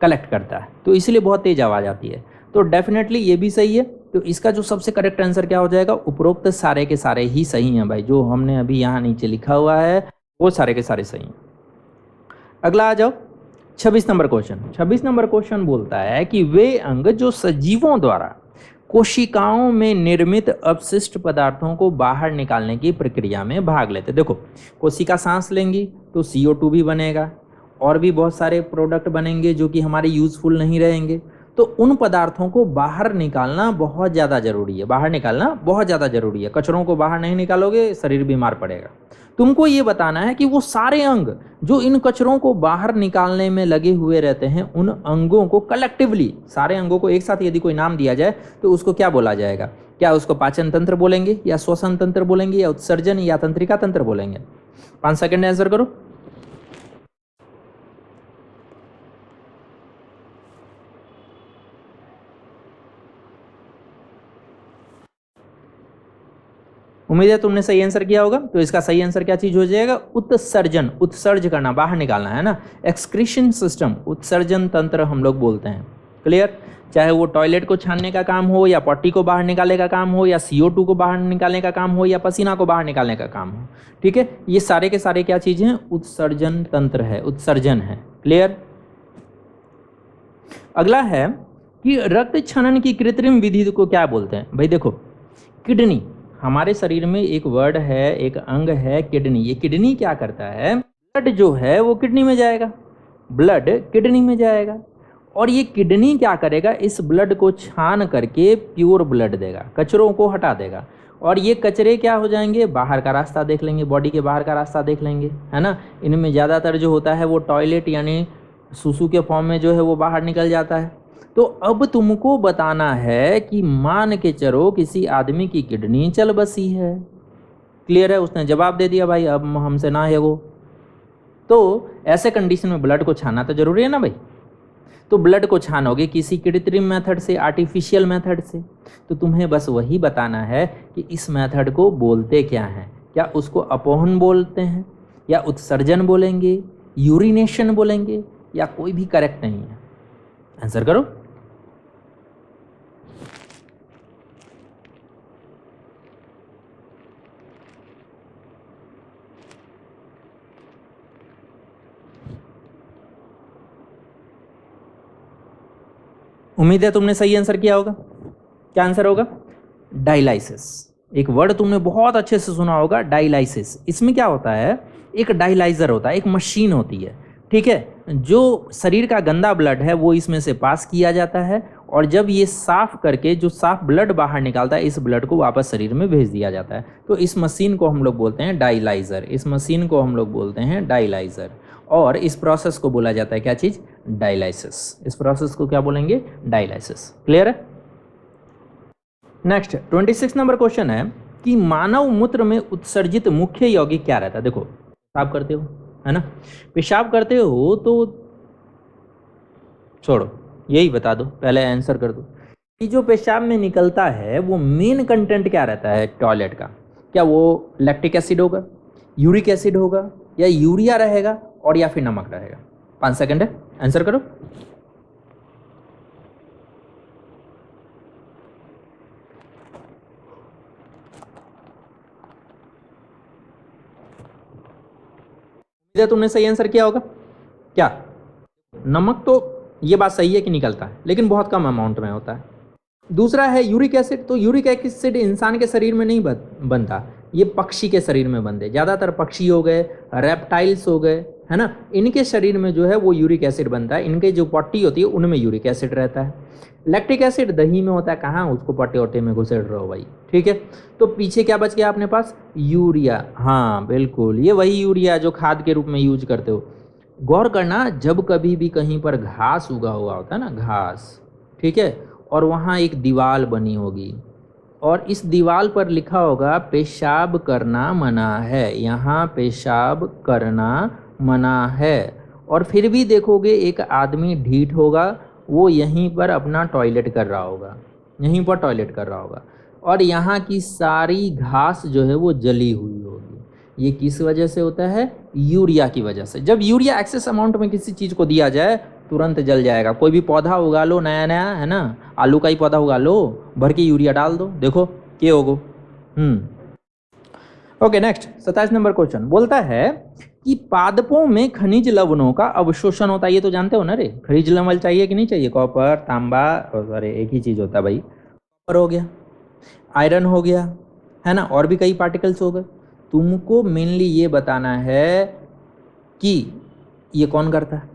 कलेक्ट करता है, तो इसलिए बहुत तेज आवाज़ आती है। तो डेफिनेटली ये भी सही है। तो इसका जो सबसे करेक्ट आंसर क्या हो जाएगा? उपरोक्त सारे के सारे ही सही हैं भाई, जो हमने अभी यहाँ नीचे लिखा हुआ है वो सारे के सारे सही हैं। अगला आ जाओ, 26 नंबर क्वेश्चन। 26 नंबर क्वेश्चन बोलता है कि वे अंग जो सजीवों द्वारा कोशिकाओं में निर्मित अपशिष्ट पदार्थों को बाहर निकालने की प्रक्रिया में भाग लेते। देखो, कोशिका सांस लेंगी तो CO2 भी बनेगा और भी बहुत सारे प्रोडक्ट बनेंगे जो कि हमारे यूजफुल नहीं रहेंगे। तो उन पदार्थों को बाहर निकालना बहुत ज़्यादा जरूरी है, बाहर निकालना बहुत ज़्यादा जरूरी है। कचरों को बाहर नहीं निकालोगे शरीर बीमार पड़ेगा। तुमको ये बताना है कि वो सारे अंग जो इन कचरों को बाहर निकालने में लगे हुए रहते हैं, उन अंगों को कलेक्टिवली, सारे अंगों को एक साथ यदि कोई नाम दिया जाए तो उसको क्या बोला जाएगा? क्या उसको पाचन तंत्र बोलेंगे, या श्वसन तंत्र बोलेंगे, या उत्सर्जन या तंत्रिका तंत्र बोलेंगे? 5 सेकंड आंसर करो। उम्मीद है तुमने सही आंसर किया होगा। तो इसका सही आंसर क्या चीज हो जाएगा? उत्सर्जन, उत्सर्ज करना, बाहर निकालना, है ना। एक्सक्रीशन सिस्टम, उत्सर्जन तंत्र हम लोग बोलते हैं। क्लियर? चाहे वो टॉयलेट को छानने का काम हो, या पॉटी को बाहर निकालने का काम हो, या CO2 को बाहर निकालने का काम हो, या पसीना को बाहर निकालने का काम हो। ठीक है, ये सारे के सारे क्या चीजें हैं? उत्सर्जन तंत्र है, उत्सर्जन है। क्लियर? अगला है कि रक्त छनन की कृत्रिम विधि को क्या बोलते हैं? भाई देखो, किडनी, हमारे शरीर में एक वर्ड है, एक अंग है किडनी। ये किडनी क्या करता है? ब्लड जो है वो किडनी में जाएगा, ब्लड किडनी में जाएगा, और ये किडनी क्या करेगा? इस ब्लड को छान करके प्योर ब्लड देगा, कचरों को हटा देगा। और ये कचरे क्या हो जाएंगे? बाहर का रास्ता देख लेंगे, बॉडी के बाहर का रास्ता देख लेंगे, है ना। इनमें ज़्यादातर जो होता है वो टॉयलेट यानी सुसु के फॉर्म में जो है वो बाहर निकल जाता है। तो अब तुमको बताना है कि मान के चलो किसी आदमी की किडनी चल बसी है। क्लियर है? उसने जवाब दे दिया भाई अब हमसे ना है वो। तो ऐसे कंडीशन में ब्लड को छानना तो जरूरी है ना भाई। तो ब्लड को छानोगे किसी कृत्रिम मेथड से, आर्टिफिशियल मेथड से। तो तुम्हें बस वही बताना है कि इस मेथड को बोलते क्या हैं। क्या उसको अपोहन बोलते हैं, या उत्सर्जन बोलेंगे, यूरिनेशन बोलेंगे, या कोई भी करेक्ट नहीं है? आंसर करो। उम्मीद है तुमने सही आंसर किया होगा। क्या आंसर होगा? डायलाइसिस। एक वर्ड तुमने बहुत अच्छे से सुना होगा, डायलाइसिस। इसमें क्या होता है? एक डायलाइजर होता है, एक मशीन होती है, ठीक है, जो शरीर का गंदा ब्लड है वो इसमें से पास किया जाता है, और जब ये साफ करके जो साफ ब्लड बाहर निकालता है, इस ब्लड को वापस शरीर में भेज दिया जाता है। तो इस मशीन को हम लोग बोलते हैं डायलाइजर। इस मशीन को हम लोग बोलते हैं डायलाइजर, और इस प्रोसेस को बोला जाता है क्या चीज? डायलाइसिस। इस प्रोसेस को क्या बोलेंगे? डायलाइसिस। क्लियर है? नेक्स्ट 26 नंबर क्वेश्चन है कि मानव मूत्र में उत्सर्जित मुख्य यौगिक क्या रहता है? देखो, पेशाब करते हो, है ना, पेशाब करते हो तो छोड़ो, यही बता दो, पहले आंसर कर दो कि जो पेशाब में निकलता है वो मेन कंटेंट क्या रहता है टॉयलेट का? क्या वो लैक्टिक एसिड होगा, यूरिक एसिड होगा, या यूरिया रहेगा, और या फिर नमक रहेगा? 5 सेकंड है, आंसर करो। तुमने सही आंसर किया होगा। क्या? नमक तो ये बात सही है कि निकलता है, लेकिन बहुत कम अमाउंट में होता है। दूसरा है यूरिक एसिड। तो यूरिक एसिड इंसान के शरीर में नहीं बनता, ये पक्षी के शरीर में बनते। ज़्यादातर पक्षी हो गए, रेप्टाइल्स हो गए, है ना, इनके शरीर में जो है वो यूरिक एसिड बनता है। इनके जो पट्टी होती है उनमें यूरिक एसिड रहता है। लैक्टिक एसिड दही में होता है, कहाँ उसको पट्टे वट्टे में घुसेड़ रहे हो भाई, ठीक है। तो पीछे क्या बच गया अपने पास? यूरिया। हाँ बिल्कुल, ये वही यूरिया जो खाद के रूप में यूज करते हो। गौर करना, जब कभी भी कहीं पर घास उगा हुआ होता है ना, घास, ठीक है, और वहाँ एक दीवार बनी होगी, और इस दीवार पर लिखा होगा पेशाब करना मना है, यहाँ पेशाब करना मना है, और फिर भी देखोगे एक आदमी ढीठ होगा, वो यहीं पर अपना टॉयलेट कर रहा होगा, यहीं पर टॉयलेट कर रहा होगा, और यहाँ की सारी घास जो है वो जली हुई होगी। ये किस वजह से होता है? यूरिया की वजह से। जब यूरिया एक्सेस अमाउंट में किसी चीज़ को दिया जाए तुरंत जल जाएगा। कोई भी पौधा उगा लो नया नया, है ना, आलू का ही पौधा उगा लो, भर के यूरिया डाल दो, देखो क्या होगो। ओके, नेक्स्ट 27 नंबर क्वेश्चन बोलता है कि पादपों में खनिज लवणों का अवशोषण होता है। ये तो जानते हो ना रे, खनिज लवण चाहिए कि नहीं चाहिए? कॉपर, तांबा, अरे एक ही चीज होता है भाई, कॉपर हो गया, आयरन हो गया, है ना, और भी कई पार्टिकल्स हो गए। तुमको मेनली ये बताना है कि ये कौन करता है,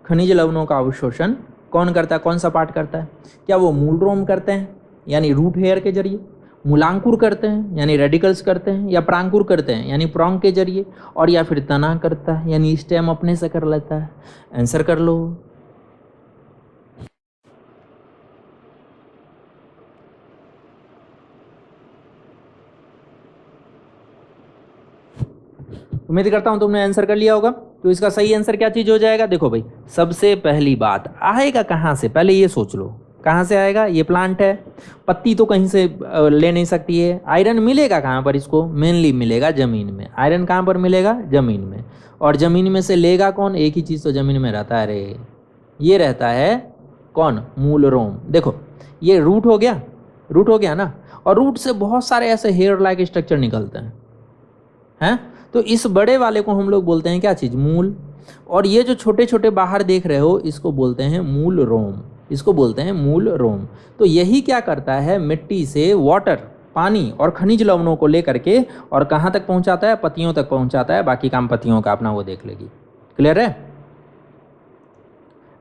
खनिज लवणों का अवशोषण कौन करता है, कौन सा पार्ट करता है? क्या वो मूल रोम करते हैं यानी रूट हेयर के जरिए, मूलांकुर करते हैं यानी रेडिकल्स करते हैं, या प्रांकुर करते हैं यानी प्रोंग के जरिए, और या फिर तना करता है यानी स्टेम अपने से कर लेता है? आंसर कर लो। उम्मीद करता हूं तुमने आंसर कर लिया होगा। तो इसका सही आंसर क्या चीज हो जाएगा? देखो भाई, सबसे पहली बात आएगा कहां से, पहले ये सोच लो, कहाँ से आएगा? ये प्लांट है, पत्ती तो कहीं से ले नहीं सकती है। आयरन मिलेगा कहाँ पर इसको? मेनली मिलेगा ज़मीन में। आयरन कहाँ पर मिलेगा? ज़मीन में। और ज़मीन में से लेगा कौन? एक ही चीज़ तो ज़मीन में रहता है रे, ये रहता है कौन? मूल रोम। देखो ये रूट हो गया, रूट हो गया ना, और रूट से बहुत सारे ऐसे हेयर लाइक स्ट्रक्चर निकलते हैं। तो इस बड़े वाले को हम लोग बोलते हैं क्या चीज़? मूल। और ये जो छोटे छोटे बाहर देख रहे हो इसको बोलते हैं मूल रोम, इसको बोलते हैं मूल रोम। तो यही क्या करता है? मिट्टी से वाटर, पानी और खनिज लवणों को लेकर के और कहाँ तक पहुँचाता है? पत्तियों तक पहुँचाता है। बाकी काम पत्तियों का अपना वो देख लेगी। क्लियर है?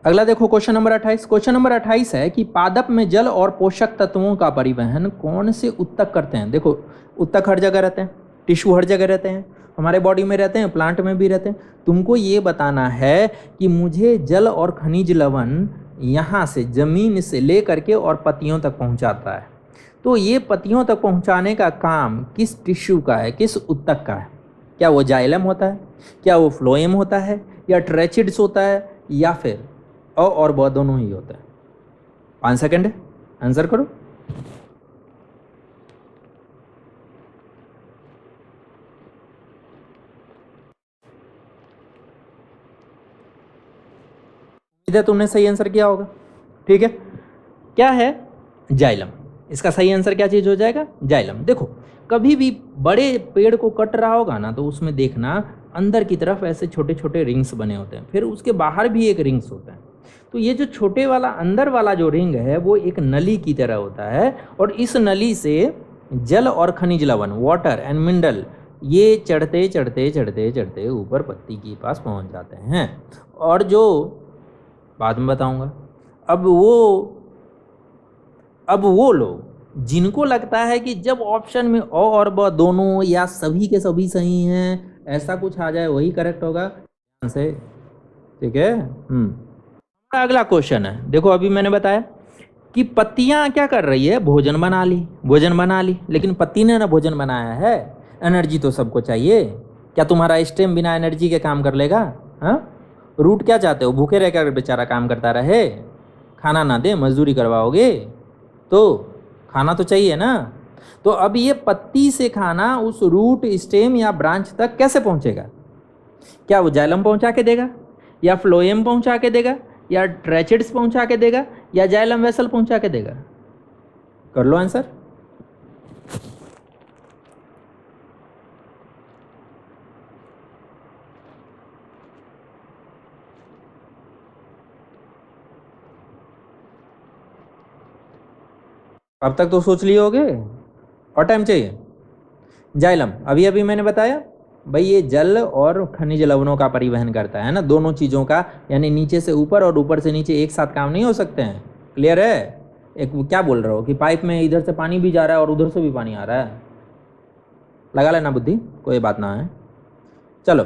अगला देखो क्वेश्चन नंबर 28। क्वेश्चन नंबर 28 है कि पादप में जल और पोषक तत्वों का परिवहन कौन से उत्तक करते हैं? देखो उत्तक हर जगह रहते हैं, टिश्यू हर जगह रहते हैं, हमारे बॉडी में रहते हैं, प्लांट में भी रहते हैं। तुमको ये बताना है कि मुझे जल और खनिज लवण यहाँ से ज़मीन से ले करके और पत्तियों तक पहुँचाता है। तो ये पत्तियों तक पहुँचाने का काम किस टिश्यू का है, किस उत्तक का है? क्या वो जाइलम होता है, क्या वो फ्लोएम होता है, या ट्रेचिड्स होता है, या फिर और बहुत दोनों ही होता है? 5 सेकंड है, आंसर करो। इधर तुमने सही आंसर किया होगा। ठीक है, क्या है? जाइलम। इसका सही आंसर क्या चीज़ हो जाएगा? जाइलम। देखो कभी भी बड़े पेड़ को कट रहा होगा ना तो उसमें देखना अंदर की तरफ ऐसे छोटे छोटे रिंग्स बने होते हैं, फिर उसके बाहर भी एक रिंग्स होता है। तो ये जो छोटे वाला अंदर वाला जो रिंग है वो एक नली की तरह होता है, और इस नली से जल और खनिज लवण, वाटर एंड मिनरल, ये चढ़ते चढ़ते चढ़ते चढ़ते ऊपर पत्ती के पास पहुंच जाते हैं। और जो बाद में बताऊंगा, अब वो लोग जिनको लगता है कि जब ऑप्शन में और ब दोनों या सभी के सभी सही हैं, ऐसा कुछ आ जाए वही करेक्ट होगा से। ठीक है। अगला क्वेश्चन है, देखो अभी मैंने बताया कि पत्तियां क्या कर रही है? भोजन बना ली, भोजन बना ली, लेकिन पत्ती ने ना भोजन बनाया है। एनर्जी तो सबको चाहिए। क्या तुम्हारा स्टेम बिना एनर्जी के काम कर लेगा? हाँ, रूट क्या चाहते हो? भूखे रहकर बेचारा काम करता रहे, खाना ना दे, मजदूरी करवाओगे? तो खाना तो चाहिए ना। तो अब ये पत्ती से खाना उस रूट, स्टेम या ब्रांच तक कैसे पहुंचेगा? क्या वो जाइलम पहुंचा के देगा, या फ्लोएम पहुंचा के देगा, या ट्रेचिड्स पहुंचा के देगा, या जाइलम वेसल पहुंचा के देगा? कर लो आंसर। अब तक तो सोच लिए होगे, और टाइम चाहिए। जाइलम अभी अभी मैंने बताया भाई, ये जल और खनिज लवणों का परिवहन करता है ना, दोनों चीज़ों का, यानी नीचे से ऊपर और ऊपर से नीचे एक साथ काम नहीं हो सकते हैं। क्लियर है? एक क्या बोल रहे हो कि पाइप में इधर से पानी भी जा रहा है और उधर से भी पानी आ रहा है? लगा लेना बुद्धि, कोई बात ना है। चलो,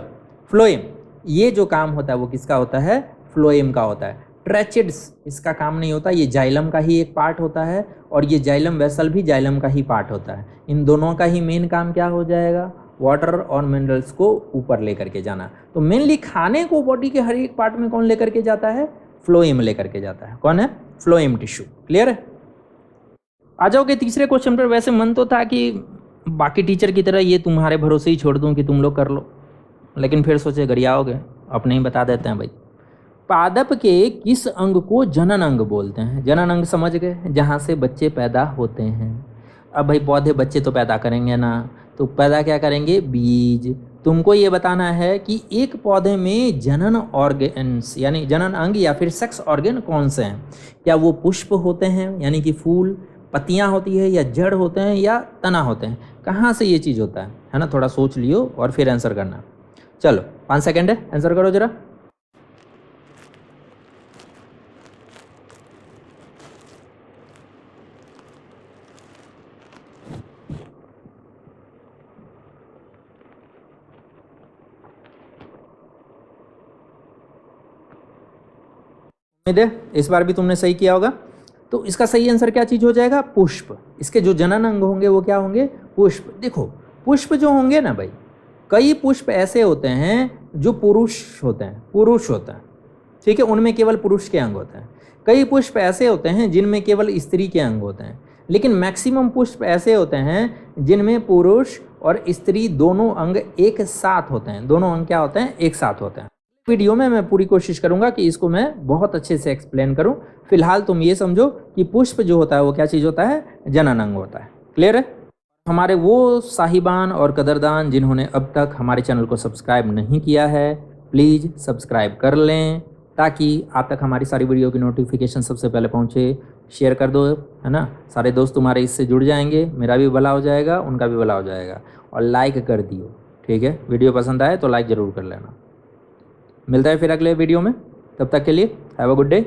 फ्लोएम, ये जो काम होता है वो किसका होता है? फ्लोएम का होता है। ट्रेचिड्स इसका काम नहीं होता, ये जाइलम का ही एक पार्ट होता है, और ये जाइलम वेसल भी जाइलम का ही पार्ट होता है। इन दोनों का ही मेन काम क्या हो जाएगा? वाटर और मिनरल्स को ऊपर लेकर के जाना। तो मेनली खाने को बॉडी के हर एक पार्ट में कौन लेकर के जाता है? फ्लोएम लेकर के जाता है। कौन है? Phloem tissue. क्लियर है? आ जाओगे तीसरे क्वेश्चन पर। वैसे मन तो था कि बाकी टीचर की तरह ये तुम्हारे भरोसे ही छोड़ दूं कि तुम लोग कर लो, लेकिन फिर सोचे गरियाओगे, अपने ही बता देते हैं भाई। पादप के किस अंग को जनन अंग बोलते हैं? जनन अंग समझ गए, जहाँ से बच्चे पैदा होते हैं। अब भाई पौधे बच्चे तो पैदा करेंगे ना, तो पैदा क्या करेंगे? बीज। तुमको ये बताना है कि एक पौधे में जनन ऑर्गेन्स यानी जनन अंग या फिर सेक्स ऑर्गन कौन से हैं? क्या वो पुष्प होते हैं यानी कि फूल, पत्तियां होती है, या जड़ होते हैं, या तना होते हैं? कहाँ से ये चीज़ होता है ना? थोड़ा सोच लियो और फिर आंसर करना। चलो 5 सेकंड है, आंसर करो जरा। उम्मीद है इस बार भी तुमने सही किया होगा। तो इसका सही आंसर क्या चीज़ हो जाएगा? पुष्प। इसके जो जनन अंग होंगे वो क्या होंगे? पुष्प। देखो पुष्प जो होंगे ना भाई, कई पुष्प ऐसे होते हैं जो पुरुष होते हैं, ठीक है, उनमें केवल पुरुष के अंग होते हैं। कई पुष्प ऐसे होते हैं जिनमें केवल स्त्री के अंग होते हैं, लेकिन मैक्सिमम पुष्प ऐसे होते हैं जिनमें पुरुष और स्त्री दोनों अंग एक साथ होते हैं। दोनों अंग क्या होते हैं? एक साथ होते हैं। वीडियो में मैं पूरी कोशिश करूंगा कि इसको मैं बहुत अच्छे से एक्सप्लेन करूं। फिलहाल तुम ये समझो कि पुष्प जो होता है वो क्या चीज़ होता है? जनन अंग होता है। क्लियर है? हमारे वो साहिबान और कदरदान जिन्होंने अब तक हमारे चैनल को सब्सक्राइब नहीं किया है, प्लीज़ सब्सक्राइब कर लें ताकि आप तक हमारी सारी वीडियो की नोटिफिकेशन सबसे पहले पहुंचे। शेयर कर दो, है ना? सारे दोस्त तुम्हारे इससे जुड़ जाएंगे, मेरा भी भला हो जाएगा, उनका भी भला हो जाएगा। और लाइक कर दियो, ठीक है? वीडियो पसंद आए तो लाइक ज़रूर कर लेना। मिलता है फिर अगले वीडियो में, तब तक के लिए हैव अ गुड डे।